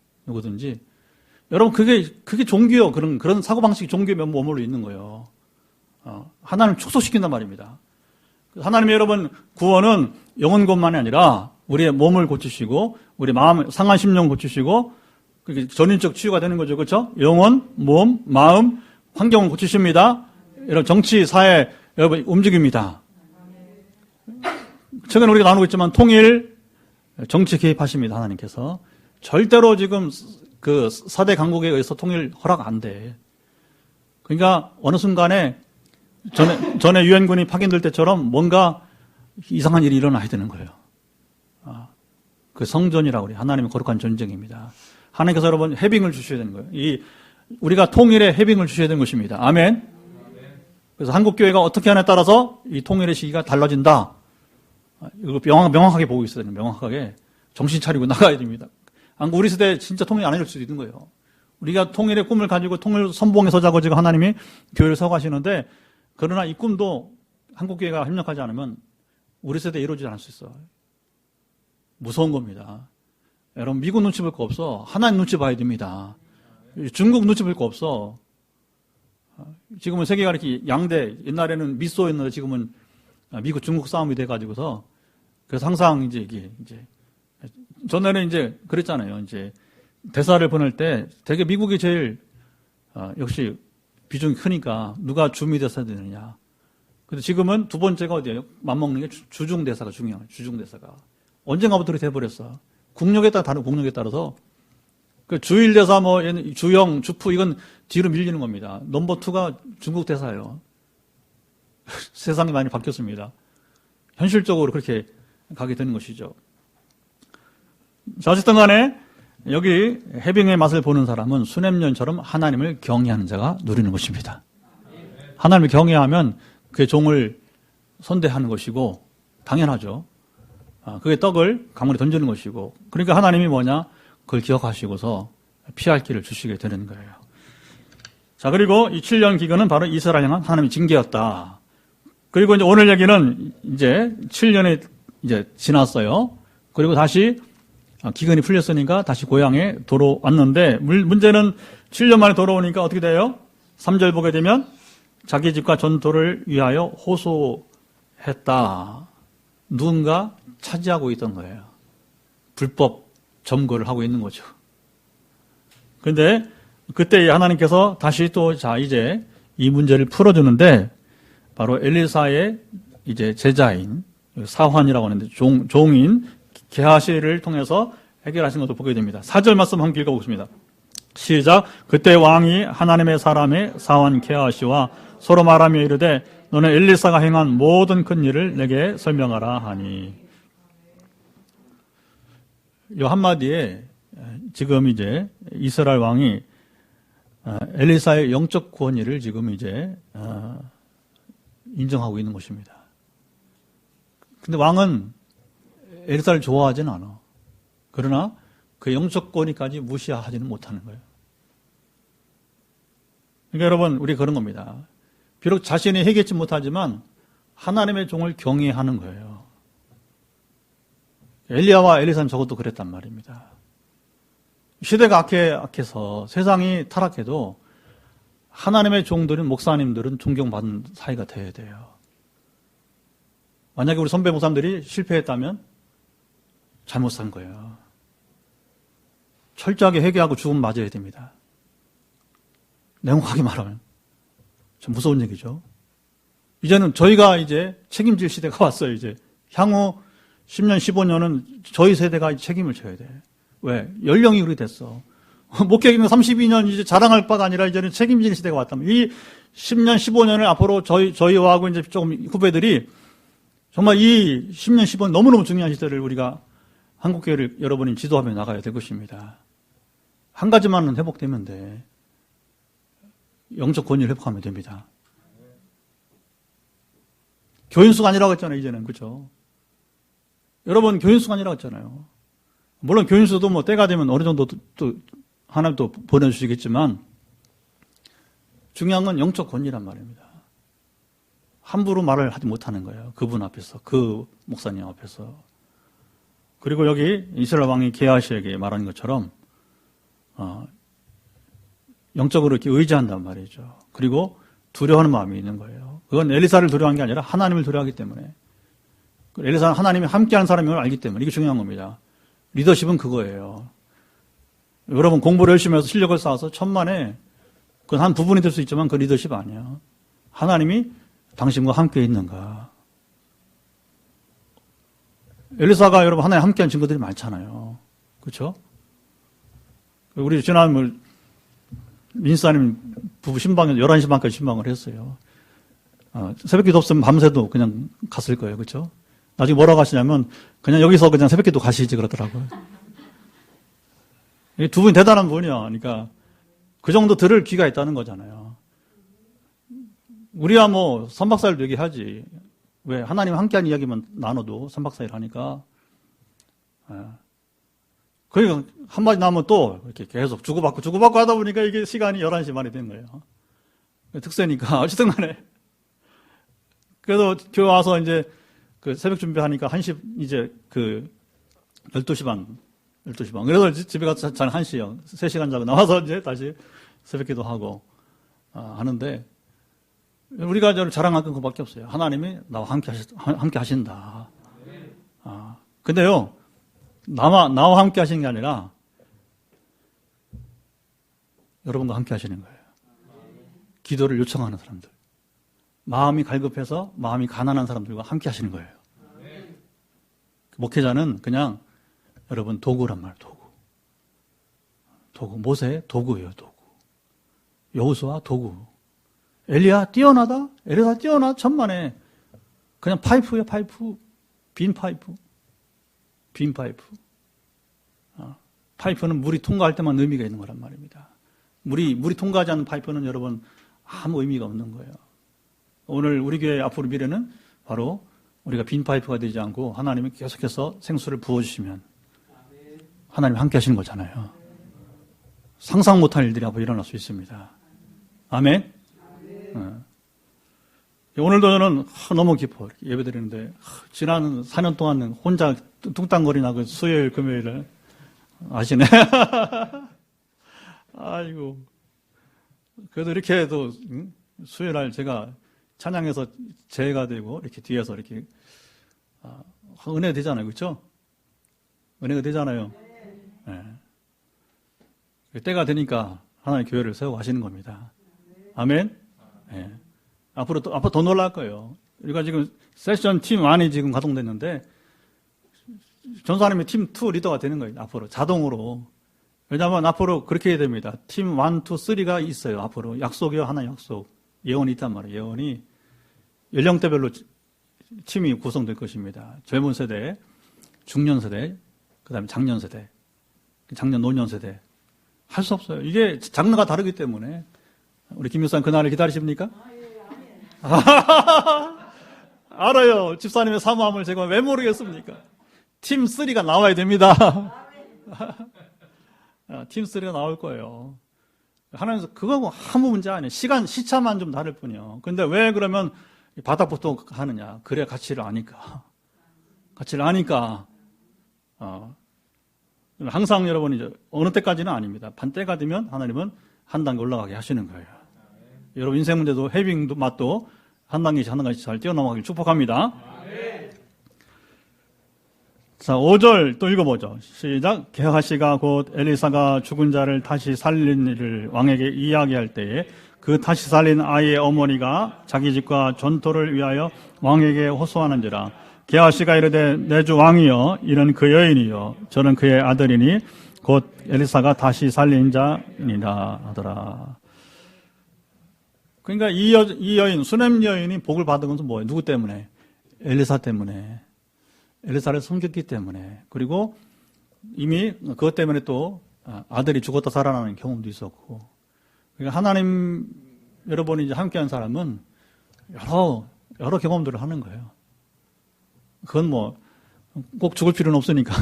여러분 그게 종교요. 그런 사고방식이 종교에 머물러 있는 거예요. 하나님을 축소시킨단 말입니다. 하나님의 여러분 구원은 영혼 것만이 아니라 우리의 몸을 고치시고 우리 마음 상한 심령 고치시고 그게 전인적 치유가 되는 거죠. 그렇죠? 영혼, 몸, 마음, 환경을 고치십니다. 이런 정치, 사회 여러분 움직입니다. 최근에 우리가 나누고 있지만 통일 정치 개입하십니다. 하나님께서 절대로 지금 그 4대 강국에 의해서 통일 허락 안 돼. 그러니까 어느 순간에 전에 유엔군이 파견될 때처럼 뭔가 이상한 일이 일어나야 되는 거예요. 그 성전이라고 그래요. 하나님의 거룩한 전쟁입니다. 하나님께서 여러분 해빙을 주셔야 되는 거예요. 우리가 통일에 해빙을 주셔야 되는 것입니다. 아멘. 그래서 한국교회가 어떻게 하냐에 따라서 이 통일의 시기가 달라진다. 이거 명확하게 보고 있어야 돼요. 명확하게. 정신 차리고 나가야 됩니다. 우리 세대에 진짜 통일 안 해줄 수도 있는 거예요. 우리가 통일의 꿈을 가지고 통일 선봉에 서자고 지금 하나님이 교회를 서가시는데 그러나 이 꿈도 한국교회가 협력하지 않으면 우리 세대에 이루어지지 않을 수 있어요. 무서운 겁니다. 여러분 미국 눈치 볼 거 없어. 하나님 눈치 봐야 됩니다. 중국 눈치 볼 거 없어. 지금은 세계가 이렇게 양대, 옛날에는 미소였는데 지금은 미국 중국 싸움이 돼가지고서 그래서 항상 이제 전에는 이제 그랬잖아요. 이제 대사를 보낼 때 되게 미국이 제일 역시 비중이 크니까 누가 주미 대사 되느냐. 근데 지금은 두 번째가 어디예요? 맞먹는 게 주중 대사가 중요해요. 주중 대사가 언젠가부터 그렇게 돼버렸어. 국력에 따라 다른 국력에 따라서 그 주일 대사 뭐 주영 주프 이건 뒤로 밀리는 겁니다. 넘버 2가 중국 대사예요. 세상이 많이 바뀌었습니다. 현실적으로 그렇게 가게 되는 것이죠. 자, 어쨌든 간에 여기 해빙의 맛을 보는 사람은 수냄년처럼 하나님을 경외하는 자가 누리는 것입니다. 하나님을 경외하면 그의 종을 선대하는 것이고 당연하죠. 그의 떡을 강물에 던지는 것이고, 그러니까 하나님이 뭐냐? 그걸 기억하시고서 피할 길을 주시게 되는 거예요. 자, 그리고 이 7년 기근은 바로 이스라엘 향한 하나님의 징계였다. 그리고 이제 오늘 얘기는 이제 7년이 이제 지났어요. 그리고 다시 기근이 풀렸으니까 다시 고향에 돌아왔는데, 문제는 7년 만에 돌아오니까 어떻게 돼요? 3절 보게 되면 자기 집과 전토를 위하여 호소했다. 누군가 차지하고 있던 거예요. 불법 점거를 하고 있는 거죠. 그런데 그때 하나님께서 다시 또 자 이제 이 문제를 풀어주는데, 바로 엘리사의 이제 제자인 사환이라고 하는데 종인 게하시를 통해서 해결하신 것을 보게 됩니다. 4절 말씀 함께 읽어보겠습니다. 시작. 그때 왕이 하나님의 사람의 사환 게하시와 서로 말하며 이르되 너는 엘리사가 행한 모든 큰 일을 내게 설명하라 하니. 이 한마디에 지금 이제 이스라엘 왕이 엘리사의 영적 구원일을 지금 이제 인정하고 있는 것입니다. 근데 왕은 엘리사를 좋아하지는 않아. 그러나 그 영적 권위까지 무시하지는 못하는 거예요. 그러니까 여러분, 우리 그런 겁니다. 비록 자신이 해결치 못하지만 하나님의 종을 경외하는 거예요. 엘리야와 엘리사는 적어도 그랬단 말입니다. 시대가 악해서 세상이 타락해도 하나님의 종들은, 목사님들은 존경받는 사이가 돼야 돼요. 만약에 우리 선배 목사님들이 실패했다면 잘못 산 거예요. 철저하게 회개하고 죽음 맞아야 됩니다. 냉혹하게 말하면. 좀 무서운 얘기죠. 이제는 저희가 이제 책임질 시대가 왔어요, 이제. 향후 10년, 15년은 저희 세대가 책임을 져야 돼. 왜? 연령이 그렇게 됐어. 목회기는 32년 이제 자랑할 바가 아니라 이제는 책임질 시대가 왔다면, 이 10년, 15년을 앞으로 저희와 이제 조금 후배들이 정말 이 10년, 15년 너무너무 중요한 시대를 우리가 한국교회를 여러분이 지도하며 나가야 될 것입니다. 한 가지만은 회복되면 돼. 영적 권위를 회복하면 됩니다. 교인수가 아니라고 했잖아요, 이제는. 그렇죠? 여러분, 교인수가 아니라고 했잖아요. 물론 교인수도 뭐 때가 되면 어느 정도 또 하나님 또 보내주시겠지만, 중요한 건 영적 권위란 말입니다. 함부로 말을 하지 못하는 거예요. 그분 앞에서, 그 목사님 앞에서. 그리고 여기 이스라엘 왕이 게하시에게 말하는 것처럼 영적으로 이렇게 의지한단 말이죠. 그리고 두려워하는 마음이 있는 거예요. 그건 엘리사를 두려워하는 게 아니라 하나님을 두려워하기 때문에. 엘리사는 하나님이 함께하는 사람임을 알기 때문에. 이게 중요한 겁니다. 리더십은 그거예요. 여러분 공부를 열심히 해서 실력을 쌓아서 천만에 그건 한 부분이 될 수 있지만 그 리더십 아니에요. 하나님이 당신과 함께 있는가. 엘리사가 여러분 하나님 함께한 증거들이 많잖아요. 그렇죠? 우리 지난 민사님 부부 신방에서 11시 반까지 신방을 했어요. 새벽기도 없으면 밤새도 그냥 갔을 거예요. 그렇죠? 나중에 뭐라고 하시냐면 그냥 여기서 그냥 새벽기도 가시지 그러더라고요. 두 분이 대단한 분이야. 그러니까 그 정도 들을 귀가 있다는 거잖아요. 우리야 뭐 3박 4일도 얘기하지. 왜? 하나님 함께한 이야기만 나눠도 3박 4일 하니까. 그러니까 한마디 나오면 또 이렇게 계속 주고받고 하다 보니까 이게 시간이 11시 반이 된 거예요. 특세니까. 어쨌든 간에. 그래서 교회 와서 이제 그 새벽 준비하니까 1시, 이제 12시 반. 그래서 집에 가서 잘 1시요. 3시간 자고 나와서 이제 다시 새벽 기도 하고, 하는데, 우리가 자랑할 건 그밖에 없어요. 하나님이 나와 함께 하신다. 근데요, 나와 함께 하시는 게 아니라, 여러분과 함께 하시는 거예요. 기도를 요청하는 사람들. 마음이 갈급해서 마음이 가난한 사람들과 함께 하시는 거예요. 목회자는 그냥 여러분 도구란 말, 도구. 모세 도구예요, 도구. 여호수아 도구. 엘리야 뛰어나다? 엘리사 뛰어나? 천만에. 그냥 파이프야, 파이프. 빈 파이프. 빈 파이프. 파이프는 물이 통과할 때만 의미가 있는 거란 말입니다. 물이 통과하지 않는 파이프는 여러분 아무 의미가 없는 거예요. 오늘 우리 교회 앞으로 미래는 바로 우리가 빈 파이프가 되지 않고 하나님이 계속해서 생수를 부어주시면 하나님 함께 하시는 거잖아요. 상상 못할 일들이 앞으로 일어날 수 있습니다. 아멘? 오늘도 저는 너무 깊어 예배 드리는데 지난 4년 동안 혼자 뚱땅거리나 그 수요일 금요일을 아시네. 아이고. 그래도 이렇게 해도 수요일날 제가 찬양해서 제가 되고 이렇게 뒤에서 이렇게 은혜 되잖아요. 그렇죠? 은혜가 되잖아요. 네. 때가 되니까 하나님 교회를 세우고 하시는 겁니다. 아멘? 네. 앞으로 더 놀랄 거예요. 우리가 지금 세션 팀 1이 지금 가동됐는데 전사님이 팀 2 리더가 되는 거예요. 앞으로 자동으로. 왜냐하면 앞으로 그렇게 해야 됩니다. 팀 1, 2, 3가 있어요. 앞으로 약속이요. 하나 약속. 예언이 있단 말이에요. 예언이 연령대별로 팀이 구성될 것입니다. 젊은 세대, 중년 세대, 그 다음에 장년 세대, 장년 노년 세대. 할 수 없어요. 이게 장르가 다르기 때문에. 우리 김 목사님 그날을 기다리십니까? 알아요. 집사님의 사모함을 제가 왜 모르겠습니까? 팀 3가 나와야 됩니다. 팀 3가 나올 거예요. 하나님께서 그거하고 아무 문제 아니에요. 시차만 좀 다를 뿐이요. 근데 왜 그러면 바닥부터 하느냐? 그래 가치를 아니까. 가치를 아니까. 항상 여러분 이제 어느 때까지는 아닙니다. 반때가 되면 하나님은 한 단계 올라가게 하시는 거예요. 여러분 인생 문제도 해빙도 맛도 한 단계씩 한 단계씩 잘 뛰어넘어가길 축복합니다. 자, 5절 또 읽어보죠. 시작. 게하시가 곧 엘리사가 죽은 자를 다시 살린 일을 왕에게 이야기할 때에 그 다시 살린 아이의 어머니가 자기 집과 전토를 위하여 왕에게 호소하는지라. 게하시가 이르되 내 주 왕이여 이는 그 여인이요 저는 그의 아들이니 곧 엘리사가 다시 살린 자이니라 하더라. 그러니까 이 여인, 수넴 여인이 복을 받은 것은 뭐예요? 누구 때문에? 엘리사 때문에. 엘리사를 섬겼기 때문에. 그리고 이미 그것 때문에 또 아들이 죽었다 살아나는 경험도 있었고. 그러니까 하나님, 여러분이 이제 함께한 사람은 여러 경험들을 하는 거예요. 그건 뭐, 꼭 죽을 필요는 없으니까.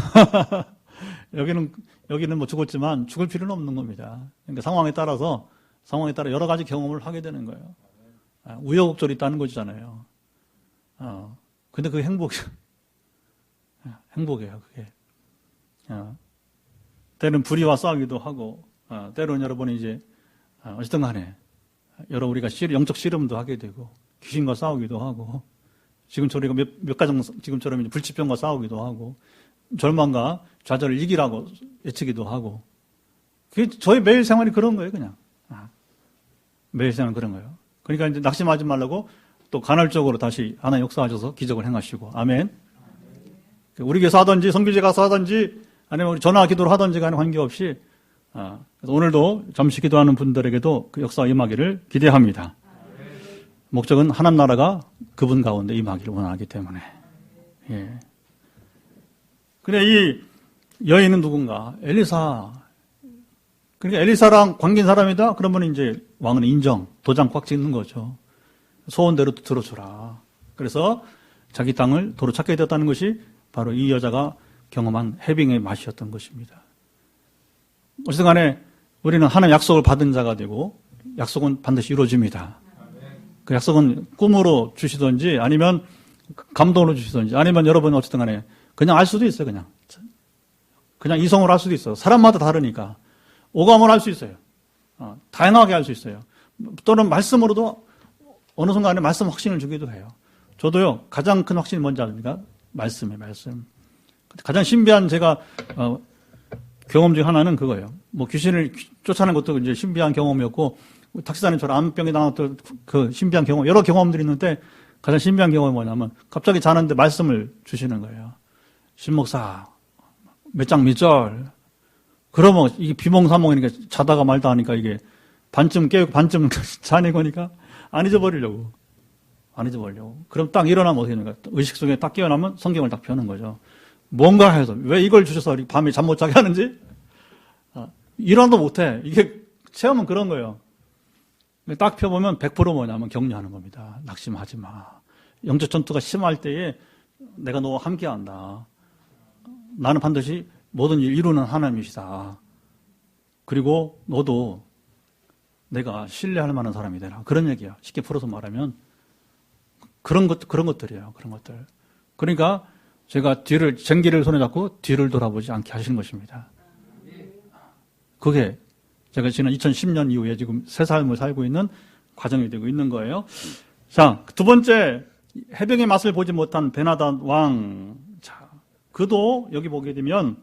여기는 뭐 죽었지만 죽을 필요는 없는 겁니다. 그러니까 상황에 따라 여러 가지 경험을 하게 되는 거예요. 우여곡절이 있다는 거잖아요. 근데 그게 행복이에요, 그게. 때로는 불의와 싸우기도 하고, 때로는 여러분이 이제, 어쨌든 간에, 우리가 영적 씨름도 하게 되고, 귀신과 싸우기도 하고, 지금처럼 몇 가정, 지금처럼 이제 불치병과 싸우기도 하고, 절망과 좌절을 이기라고 외치기도 하고, 그게 저희 매일 생활이 그런 거예요, 그냥. 매일 생활 그런 거예요. 그러니까 이제 낙심하지 말라고 또 간헐적으로 다시 하나님 역사하셔서 기적을 행하시고, 아멘. 우리 교회에서 하든지, 성교제 가서 하든지, 아니면 우리 전화 기도를 하든지 간에 관계없이, 그래서 오늘도 잠시 기도하는 분들에게도 그 역사가 임하기를 기대합니다. 목적은 하나님 나라가 그분 가운데 임하기를 원하기 때문에. 예. 근데 이 여인은 누군가? 엘리사. 그러니까 엘리사랑 관계인 사람이다? 그러면 이제 왕은 인정, 도장 꽉 찍는 거죠. 소원대로 들어주라. 그래서 자기 땅을 도로 찾게 되었다는 것이 바로 이 여자가 경험한 해빙의 맛이었던 것입니다. 어쨌든 간에 우리는 하나님 약속을 받은 자가 되고 약속은 반드시 이루어집니다. 그 약속은 꿈으로 주시든지 아니면 감동으로 주시든지 아니면 여러분 어쨌든 간에 그냥 알 수도 있어요. 그냥 이성으로 할 수도 있어요. 사람마다 다르니까 오감으로 할 수 있어요. 다양하게 할 수 있어요. 또는 말씀으로도 어느 순간에 말씀 확신을 주기도 해요. 저도요 가장 큰 확신이 뭔지 아십니까? 말씀이에요. 말씀. 가장 신비한 제가 경험 중 하나는 그거예요. 뭐 귀신을 쫓아내는 것도 이제 신비한 경험이었고 탁시사님처럼 암병에 나왔던 그 신비한 경험, 여러 경험들이 있는데 가장 신비한 경험이 뭐냐면 갑자기 자는데 말씀을 주시는 거예요. 신목사 몇 장 몇 절. 그러면 이게 비몽사몽이니까 자다가 말다 하니까 이게 반쯤 깨고 반쯤 자는 거니까 안 잊어버리려고. 안 잊어버리려고. 그럼 딱 일어나면 어떻게 되는가? 의식 속에 딱 깨어나면 성경을 딱 펴는 거죠. 뭔가 해서, 왜 이걸 주셔서 밤에 잠 못 자게 하는지? 일어나도 못해. 이게 체험은 그런 거예요. 딱 펴보면 100% 뭐냐면 격려하는 겁니다. 낙심하지 마. 영적 전투가 심할 때에 내가 너와 함께 한다. 나는 반드시 모든 일 이루는 하나님이시다. 그리고 너도 내가 신뢰할 만한 사람이 되라. 그런 얘기야. 쉽게 풀어서 말하면. 그런 것들이에요. 그런 것들. 그러니까 제가 전기를 손에 잡고 뒤를 돌아보지 않게 하시는 것입니다. 그게 제가 지난 2010년 이후에 지금 새 삶을 살고 있는 과정이 되고 있는 거예요. 자, 두 번째, 해병의 맛을 보지 못한 베나닷 왕. 자, 그도 여기 보게 되면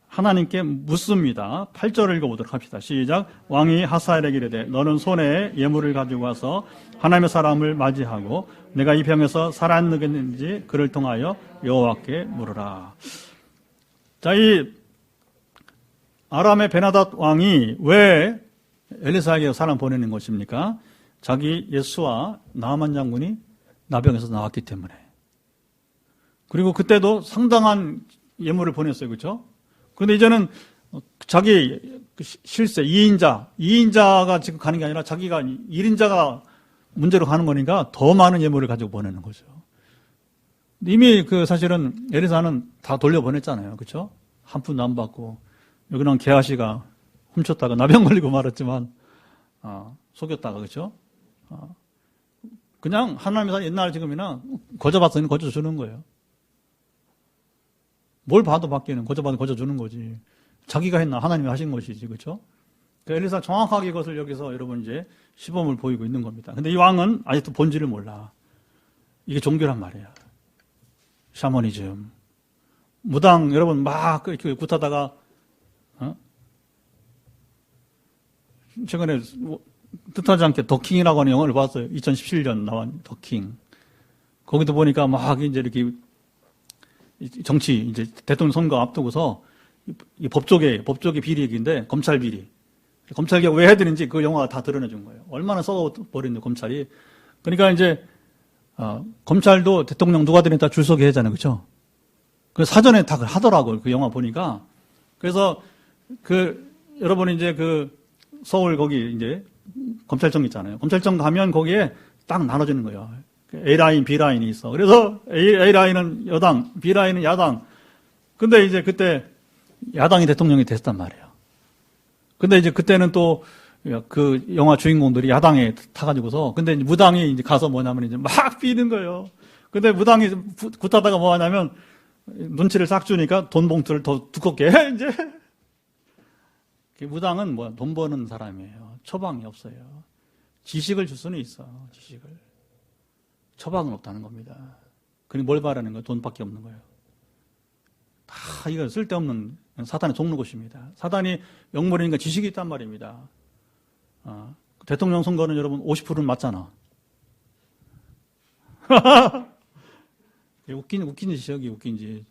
하나님께 묻습니다. 8절을 읽어보도록 합시다. 시작. 왕이 하사엘에게 이르되 너는 손에 예물을 가지고 와서 하나님의 사람을 맞이하고 내가 이 병에서 살아있는지 그를 통하여 여호와께 물으라. 자, 이 아람의 베나닷 왕이 왜 엘리사에게 사람 보내는 것입니까? 자기 예수와 나아만 장군이 나병에서 나왔기 때문에. 그리고 그때도 상당한 예물을 보냈어요. 그렇죠? 그런데 이제는 자기 실세 2인자가 지금 가는 게 아니라 자기가 1인자가 문제로 가는 거니까 더 많은 예물을 가지고 보내는 거죠. 이미 사실은 엘리사는 다 돌려보냈잖아요. 그렇죠? 한 푼도 안 받고 여기는 게하시가 훔쳤다가 나병 걸리고 말았지만 속였다가 그렇죠? 그냥 하나님이 옛날 지금이나 거저 받으면 거저 주는 거예요. 뭘 봐도 받기는 거저 받으면 거저 주는 거지. 자기가 했나 하나님이 하신 것이지. 그렇죠? 엘리사 정확하게 이것을 여기서 여러분 이제 시범을 보이고 있는 겁니다. 근데 이 왕은 아직도 본질을 몰라. 이게 종교란 말이야. 샤머니즘. 무당 여러분 막 이렇게 굿하다가 최근에 뜻하지 않게 더킹이라고 하는 영화를 봤어요. 2017년 나온 더킹. 거기도 보니까 막 이제 이렇게 정치 이제 대통령 선거 앞두고서 이 법조계 비리 얘기인데 검찰 비리. 검찰 개혁 왜 해야 되는지 그 영화가 다 드러내 준 거예요. 얼마나 썩어버렸는데 검찰이. 그러니까 이제 검찰도 대통령 누가 되는 다 줄 서게 하잖아요. 그렇죠? 그 사전에 다 하더라고요. 그 영화 보니까. 그래서 여러분이 이제 서울 거기 이제 검찰청 있잖아요. 검찰청 가면 거기에 딱 나눠지는 거예요. A라인, B라인이 있어. 그래서 A라인은 여당, B라인은 야당. 근데 이제 그때 야당이 대통령이 됐단 말이에요. 근데 이제 그때는 또 그 영화 주인공들이 야당에 타가지고서 근데 이제 무당이 이제 가서 뭐냐면 이제 막 비는 거예요. 근데 무당이 굿하다가 뭐 하냐면 눈치를 싹 주니까 돈 봉투를 더 두껍게 해, 이제. 무당은 돈 버는 사람이에요. 처방이 없어요. 지식을 줄 수는 있어, 지식을. 처방은 없다는 겁니다. 그리고 뭘 바라는 거예요? 돈밖에 없는 거예요. 다 이거 쓸데없는 사탄의 종로 것입니다. 사단이 역물이니까 지식이 있단 말입니다. 대통령 선거는 여러분 50%는 맞잖아. 웃긴 짓이 여기 웃긴 짓.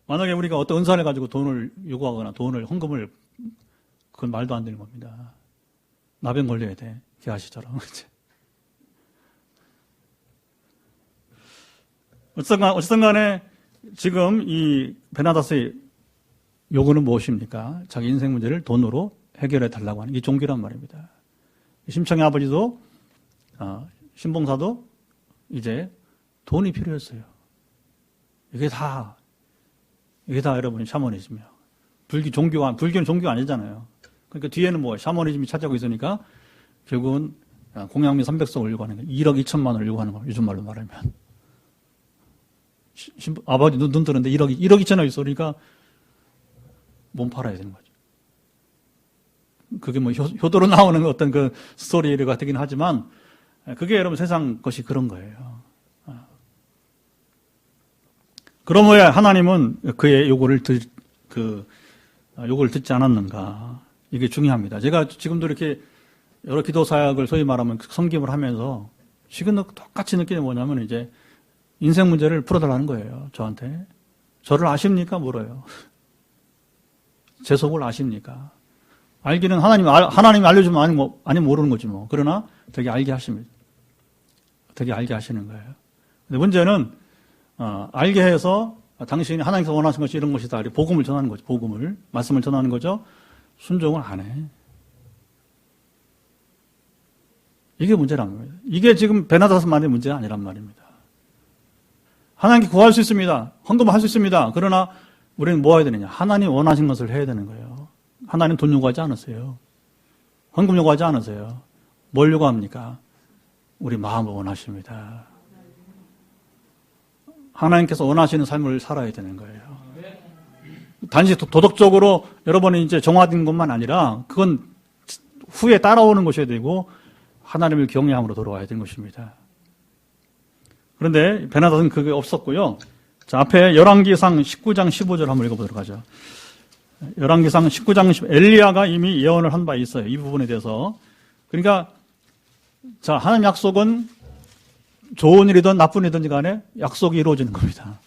만약에 우리가 어떤 은사를 가지고 돈을 요구하거나 헌금을 그건 말도 안 되는 겁니다. 나병 걸려야 돼. 게하시처럼. 어쨌든 간에 지금 이 베나닷의 요구는 무엇입니까? 자기 인생 문제를 돈으로 해결해 달라고 하는 이 종교란 말입니다. 심청의 아버지도 신봉사도 이제 돈이 필요했어요. 이게 다 여러분 샤머니즘이야. 불교는 종교가 아니잖아요. 그러니까 뒤에는 샤머니즘이 차지하고 있으니까 결국은 공양미 300석 올리고 하는 거예요. 1억 2천만 원을 요구하는 거예요. 요즘 말로 말하면. 아버지 눈 뜨는데 1억 2천원 있어. 그러니까 몸 팔아야 되는 거죠. 그게 효도로 나오는 어떤 그 스토리가 되긴 하지만 그게 여러분 세상 것이 그런 거예요. 그러므로 하나님은 그의 요구를 듣지 않았는가. 이게 중요합니다. 제가 지금도 이렇게 여러 기도 사역을 소위 말하면 섬김을 하면서 지금 똑같이 느끼는 게 뭐냐면 이제 인생 문제를 풀어달라는 거예요. 저한테. 저를 아십니까? 물어요. 제 속을 아십니까? 알기는 하나님이 알려주면 아니면 모르는 거지 뭐. 그러나 되게 알게 하십니다. 되게 알게 하시는 거예요. 근데 문제는 알게 해서 당신이 하나님께서 원하신 것이 이런 것이다. 복음을 전하는 거죠. 말씀을 전하는 거죠. 순종을 안 해. 이게 문제란 겁니다. 이게 지금 베나다스만의 문제가 아니란 말입니다. 하나님께 구할 수 있습니다. 헌금할 수 있습니다. 그러나 우리는 뭐 해야 되느냐? 하나님 원하신 것을 해야 되는 거예요. 하나님 돈 요구하지 않으세요. 헌금 요구하지 않으세요. 뭘 요구합니까? 우리 마음을 원하십니다. 하나님께서 원하시는 삶을 살아야 되는 거예요. 단지 도덕적으로 여러분이 이제 정화된 것만 아니라 그건 후에 따라오는 것이어야 되고 하나님을 경외함으로 돌아와야 되는 것입니다. 그런데 베나다스는 그게 없었고요. 자, 앞에 열왕기상 19장 15절 한번 읽어보도록 하죠. 열왕기상 19장 15절 엘리야가 이미 예언을 한 바 있어요. 이 부분에 대해서. 그러니까 자, 하나님 약속은 좋은 일이든 나쁜 일이든지 간에 약속이 이루어지는 겁니다.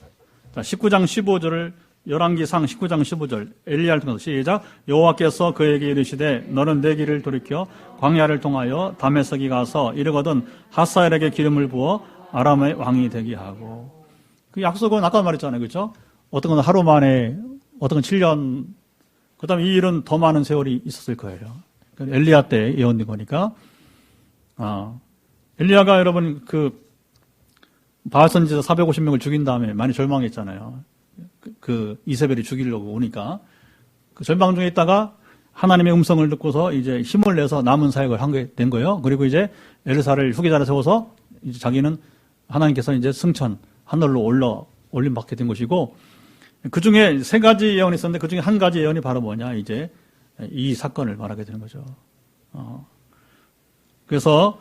자, 19장 15절을 열왕기상 19장 15절 엘리야를 통해서 시작. 여호와께서 그에게 이르시되 너는 내 길을 돌이켜 광야를 통하여 다메섹에 가서 이르거든 하사엘에게 기름을 부어 아람의 왕이 되게 하고. 그 약속은 아까 말했잖아요. 그렇죠? 어떤 건 하루 만에, 어떤 건 7년, 그 다음에 이 일은 더 많은 세월이 있었을 거예요. 그러니까 엘리야 때 예언된 거니까. 엘리야가 여러분 바알 선지자 450명을 죽인 다음에 많이 절망했잖아요. 그 이세벨이 죽이려고 오니까 그 절망 중에 있다가 하나님의 음성을 듣고서 이제 힘을 내서 남은 사역을 한 게 된 거예요. 그리고 이제 엘리사를 후계자로 세워서 이제 자기는 하나님께서 이제 승천 하늘로 올림받게 된 것이고, 그 중에 3가지 예언이 있었는데 그 중에 한 가지 예언이 바로 뭐냐, 이제 이 사건을 말하게 되는 거죠. 그래서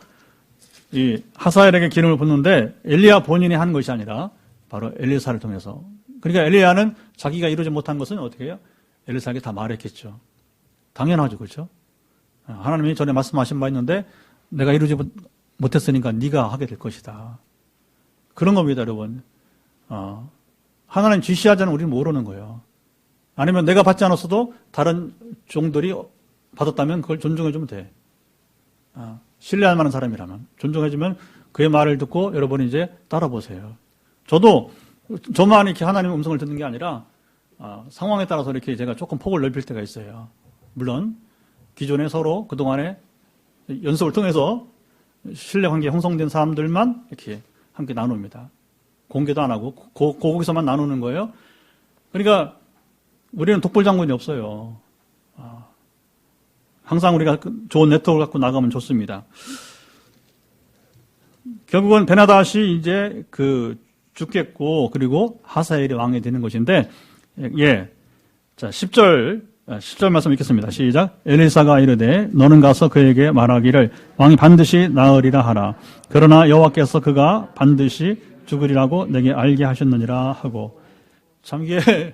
이 하사엘에게 기름을 붓는데 엘리야 본인이 한 것이 아니라 바로 엘리사를 통해서. 그러니까 엘리야는 자기가 이루지 못한 것은 어떻게 해요? 엘리사에게 다 말했겠죠. 당연하죠, 그렇죠? 하나님이 전에 말씀하신 바 있는데 내가 이루지 못했으니까 네가 하게 될 것이다. 그런 겁니다, 여러분. 하나님 지시하지 않으면 우리는 모르는 거예요. 아니면 내가 받지 않았어도 다른 종들이 받았다면 그걸 존중해주면 돼. 신뢰할 만한 사람이라면 존중해주면 그의 말을 듣고 여러분이 이제 따라보세요. 저만 이렇게 하나님의 음성을 듣는 게 아니라 상황에 따라서 이렇게 제가 조금 폭을 넓힐 때가 있어요. 물론 기존에 서로 그동안에 연습을 통해서 신뢰관계 형성된 사람들만 이렇게 함께 나눕니다. 공개도 안 하고 거기서만 나누는 거예요. 그러니까 우리는 독불장군이 없어요. 항상 우리가 좋은 네트워크를 갖고 나가면 좋습니다. 결국은 베나다시 이제 죽겠고 그리고 하사엘이 왕이 되는 것인데, 자 10절 말씀 읽겠습니다. 시작. 엘리사가 이르되 너는 가서 그에게 말하기를 왕이 반드시 나으리라 하라. 그러나 여호와께서 그가 반드시 죽으리라고 내게 알게 하셨느니라 하고. 참 이게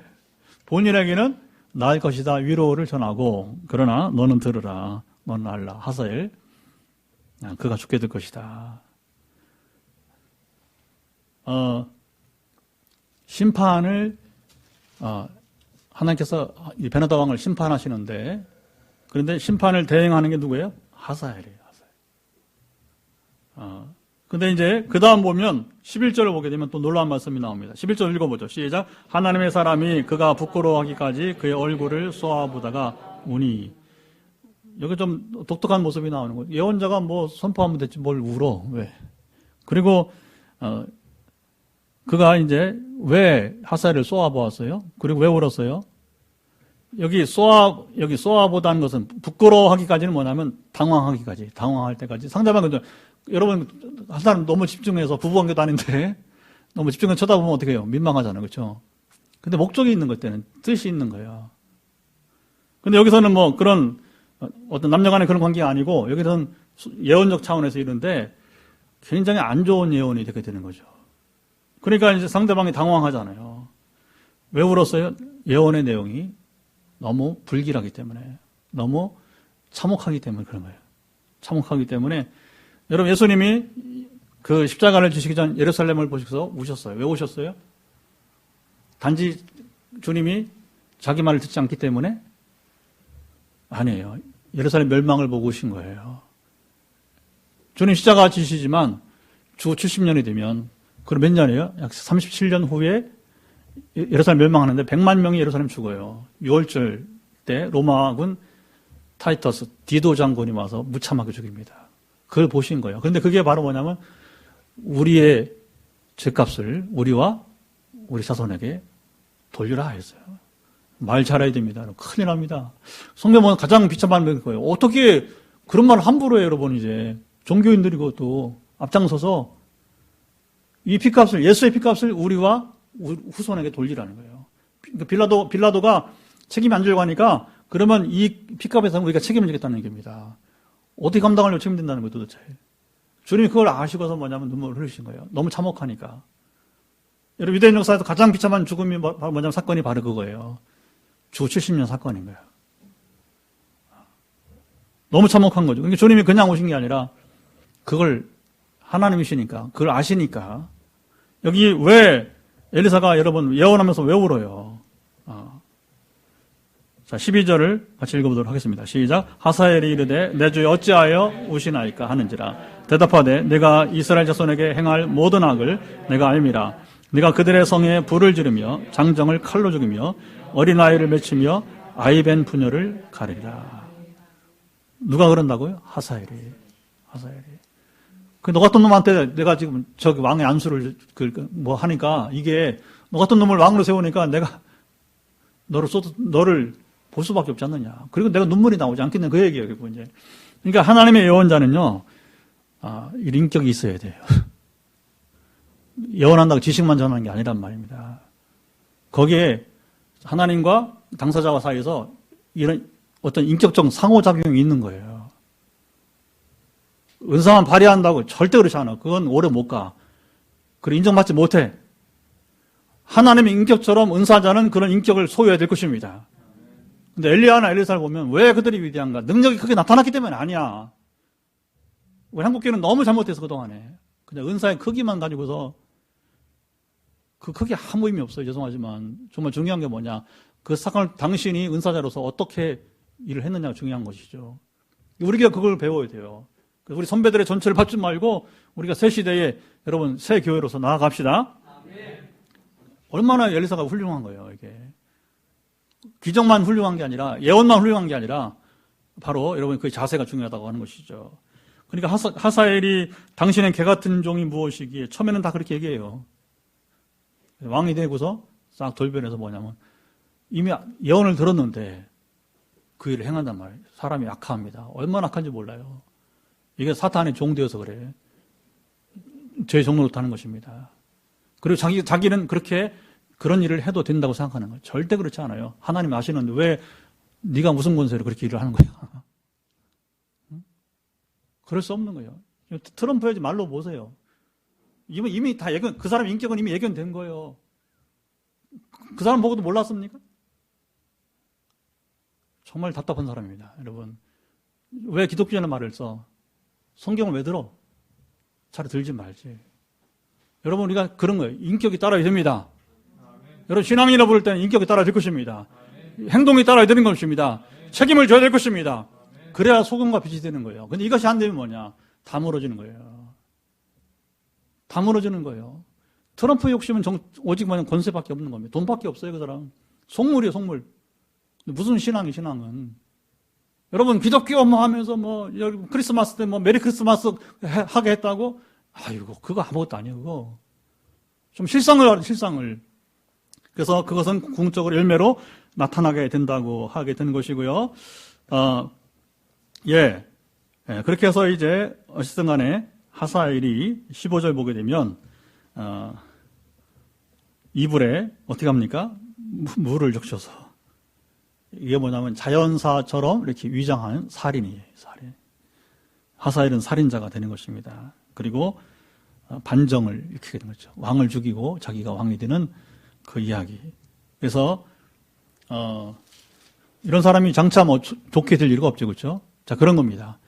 본인에게는 나을 것이다 위로를 전하고, 그러나 너는 들으라, 너는 알라. 하사엘 그가 죽게 될 것이다. 심판을 하나님께서 베나다 왕을 심판하시는데, 그런데 심판을 대행하는 게 누구예요? 하사엘이에요. 근데 이제 그 다음 보면 11절을 보게 되면 또 놀라운 말씀이 나옵니다. 11절 읽어보죠. 시작. 하나님의 사람이 그가 부끄러워하기까지 그의 얼굴을 쏘아보다가 우니. 여기 좀 독특한 모습이 나오는 거예요. 예언자가 뭐 선포하면 됐지 뭘 울어. 왜? 그리고 그가 이제 왜 하사엘을 쏘아보았어요? 그리고 왜 울었어요? 여기 쏘아보다는 것은 부끄러워하기까지는 뭐냐면 당황할 때까지. 상대방은 여러분 한 사람 너무 집중해서 부부관계도 아닌데 너무 집중해서 쳐다보면 어떻게 해요? 민망하잖아요, 그렇죠? 근데 목적이 있는 것 때는 뜻이 있는 거예요. 근데 여기서는 뭐 그런 어떤 남녀간의 그런 관계가 아니고 여기서는 예언적 차원에서 이런데 굉장히 안 좋은 예언이 되게 되는 거죠. 그러니까 이제 상대방이 당황하잖아요. 왜 울었어요? 예언의 내용이 너무 불길하기 때문에, 너무 참혹하기 때문에 그런 거예요. 참혹하기 때문에. 여러분, 예수님이 그 십자가를 지시기 전 예루살렘을 보시고서 우셨어요. 왜 우셨어요? 단지 주님이 자기 말을 듣지 않기 때문에? 아니에요. 예루살렘 멸망을 보고 오신 거예요. 주님 십자가 지시지만 주 70년이 되면, 그럼 몇 년이에요? 약 37년 후에 예루살렘 멸망하는데 100만 명이 예루살렘 죽어요. 6월절 때 로마군 타이터스 디도 장군이 와서 무참하게 죽입니다. 그걸 보신 거예요. 그런데 그게 바로 뭐냐면 우리의 죄값을 우리와 우리 자손에게 돌리라 했어요. 말 잘해야 됩니다. 큰일 납니다. 성경은 가장 비참한 거예요. 어떻게 그런 말을 함부로 해요, 여러분. 이제 종교인들이 그것도 앞장서서 이 피값을, 예수의 피값을 우리와 후손에게 돌리라는 거예요. 빌라도가 책임이 안 지려고 하니까 그러면 이 피값에서 우리가 책임을 지겠다는 얘기입니다. 어떻게 감당하려고 책임진다는 거예요, 도대체. 주님이 그걸 아시고서 뭐냐면 눈물을 흘리신 거예요. 너무 참혹하니까. 여러분, 유대인 역사에서 가장 비참한 죽음이 뭐냐면 사건이 바로 그거예요. 주 70년 사건인 거예요. 너무 참혹한 거죠. 그러니까 주님이 그냥 오신 게 아니라 그걸 하나님이시니까, 그걸 아시니까. 여기 왜 엘리사가 여러분 예언하면서 왜 울어요? 자, 12절을 같이 읽어보도록 하겠습니다. 시작. 하사엘이 이르되 내 주여 어찌하여 우시나이까 하는지라. 대답하되 내가 이스라엘 자손에게 행할 모든 악을 내가 알미라. 네가 그들의 성에 불을 지르며 장정을 칼로 죽이며 어린아이를 맺히며 아이벤 부녀를 가리라. 누가 그런다고요? 하사엘이. 너 같은 놈한테 내가 지금 저기 왕의 안수를 뭐 하니까 이게 너 같은 놈을 왕으로 세우니까 내가 너를 볼 수밖에 없지 않느냐. 그리고 내가 눈물이 나오지 않겠냐. 그 얘기예요. 이제. 그러니까 하나님의 예언자는요, 이 인격이 있어야 돼요. 예언한다고 지식만 전하는 게 아니란 말입니다. 거기에 하나님과 당사자와 사이에서 이런 어떤 인격적 상호작용이 있는 거예요. 은사만 발휘한다고 절대 그렇지 않아. 그건 오래 못 가. 그리고 인정받지 못해. 하나님의 인격처럼 은사자는 그런 인격을 소유해야 될 것입니다. 근데 엘리야나 엘리사를 보면 왜 그들이 위대한가? 능력이 크게 나타났기 때문에 아니야. 우리 한국교회는 너무 잘못해서 그동안에 그냥 은사의 크기만 가지고서 그 크기 아무 의미 없어요. 죄송하지만 정말 중요한 게 뭐냐? 그 사건을 당신이 은사자로서 어떻게 일을 했느냐가 중요한 것이죠. 우리가 그걸 배워야 돼요. 우리 선배들의 전체를 받지 말고 우리가 새 시대에 여러분 새 교회로서 나아갑시다. 얼마나 엘리사가 훌륭한 거예요. 이게 기적만 훌륭한 게 아니라 예언만 훌륭한 게 아니라 바로 여러분 그 자세가 중요하다고 하는 것이죠. 그러니까 하사엘이 당신의 개 같은 종이 무엇이기에 처음에는 다 그렇게 얘기해요. 왕이 되고서 싹 돌변해서 뭐냐면 이미 예언을 들었는데 그 일을 행한단 말이에요. 사람이 약합니다. 얼마나 악한지 몰라요. 이게 사탄의 종되어서 그래. 죄의 종로로 타는 것입니다. 그리고 자기는 그렇게 그런 일을 해도 된다고 생각하는 거예요. 절대 그렇지 않아요. 하나님 아시는데 왜 네가 무슨 권세로 그렇게 일을 하는 거야? 그럴 수 없는 거예요. 트럼프의 말로 보세요. 이미 다 그 사람의 인격은 이미 예견된 거예요. 그 사람 보고도 몰랐습니까? 정말 답답한 사람입니다. 여러분, 왜 기독교라는 말을 써? 성경을 왜 들어? 차라리 들지 말지. 여러분, 우리가 그런 거예요. 인격이 따라야 됩니다. 여러분, 신앙이라 부를 때는 인격이 따라야 될 것입니다. 행동이 따라야 되는 것입니다. 책임을 져야 될 것입니다. 그래야 소금과 빛이 되는 거예요. 근데 이것이 안 되면 뭐냐? 다 무너지는 거예요. 다 무너지는 거예요. 트럼프의 욕심은 오직 뭐냐? 권세밖에 없는 겁니다. 돈밖에 없어요, 그 사람. 속물이에요, 속물. 무슨 신앙은. 여러분, 기독교 뭐 하면서 크리스마스 때 메리 크리스마스 하게 했다고? 아이고, 그거 아무것도 아니에요, 그거. 좀 실상을. 그래서 그것은 궁극적으로 열매로 나타나게 된다고 하게 된 것이고요. 그렇게 해서 이제 어쨌든 간에 하사엘이 15절 보게 되면, 이불에 어떻게 합니까? 물을 적셔서. 이게 뭐냐면 자연사처럼 이렇게 위장한 살인이에요, 살인. 하사엘은 살인자가 되는 것입니다. 그리고 반정을 일으키게 된 거죠. 왕을 죽이고 자기가 왕이 되는 그 이야기. 그래서 이런 사람이 장차 좋게 될 이유가 없죠, 그렇죠? 자, 그런 겁니다.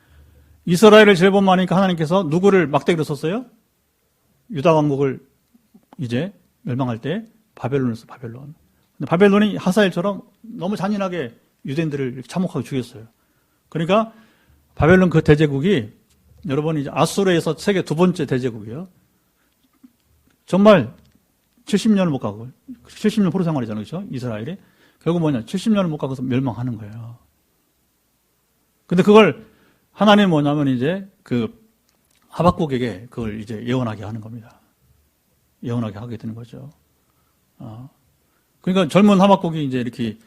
이스라엘을 재범하니까 하나님께서 누구를 막대기로 썼어요? 유다 왕국을 이제 멸망할 때 바벨론을 써, 바벨론. 근데 바벨론이 하사엘처럼 너무 잔인하게 유대인들을 참혹하게 죽였어요. 그러니까 바벨론 그 대제국이 여러분 이제 아수르에서 세계 두 번째 대제국이에요. 정말 70년을 못 가고 70년 포로 생활이잖아요. 그렇죠? 이스라엘이. 결국 뭐냐? 70년을 못 가고서 멸망하는 거예요. 근데 그걸 하나님은 뭐냐면 이제 그 하박국에게 그걸 이제 예언하게 하는 겁니다. 예언하게 하게 되는 거죠. 그러니까 젊은 하박국이 이제 이렇게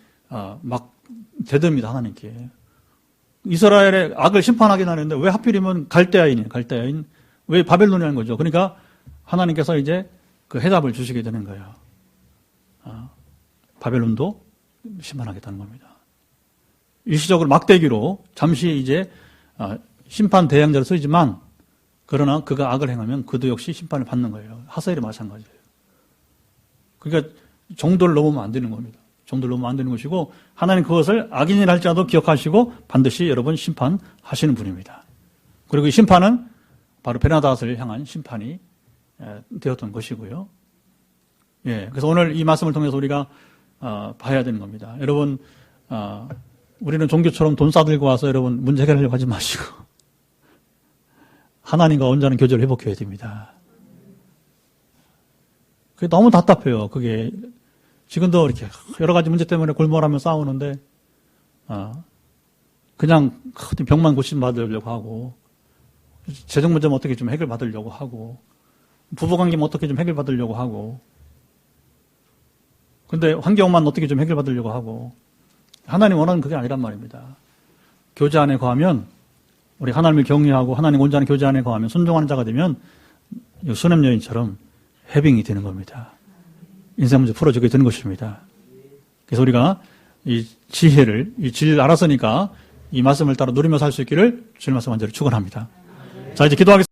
막 대듭니다. 하나님께. 이스라엘의 악을 심판하긴 하는데 왜 하필이면 갈대아인이에요. 갈대아인. 왜 바벨론이라는 거죠. 그러니까 하나님께서 이제 그 해답을 주시게 되는 거예요. 바벨론도 심판하겠다는 겁니다. 일시적으로 막대기로 잠시 이제 심판 대양자로 쓰이지만 그러나 그가 악을 행하면 그도 역시 심판을 받는 거예요. 하사엘이 마찬가지예요. 그러니까 정도를 넘으면 안 되는 겁니다. 정도를 넘으면 안 되는 것이고 하나님 그것을 악인이라 할지라도 기억하시고 반드시 여러분 심판하시는 분입니다. 그리고 이 심판은 바로 베나닷을 향한 심판이 되었던 것이고요. 예, 그래서 오늘 이 말씀을 통해서 우리가 봐야 되는 겁니다. 여러분 우리는 종교처럼 돈 싸들고 와서 여러분 문제 해결하려고 하지 마시고 하나님과 온전한 교제를 회복해야 됩니다. 그게 너무 답답해요. 그게 지금도 이렇게 여러 가지 문제 때문에 골몰하며 싸우는데 그냥 병만 고침 받으려고 하고 재정 문제면 어떻게 좀 해결 받으려고 하고 부부관계면 어떻게 좀 해결 받으려고 하고 근데 환경만 어떻게 좀 해결 받으려고 하고 하나님 원하는 그게 아니란 말입니다. 교제 안에 거하면 우리 하나님을 경외하고 하나님 온전한 교제 안에 거하면 순종하는 자가 되면 수냄 여인처럼 해빙이 되는 겁니다. 인생 문제 풀어주게 되는 것입니다. 그래서 우리가 이 지혜를, 이 진리를 알았으니까 이 말씀을 따라 누리며 살 수 있기를 주님 말씀 완전히 축원합니다. 자, 이제 기도하겠습니다.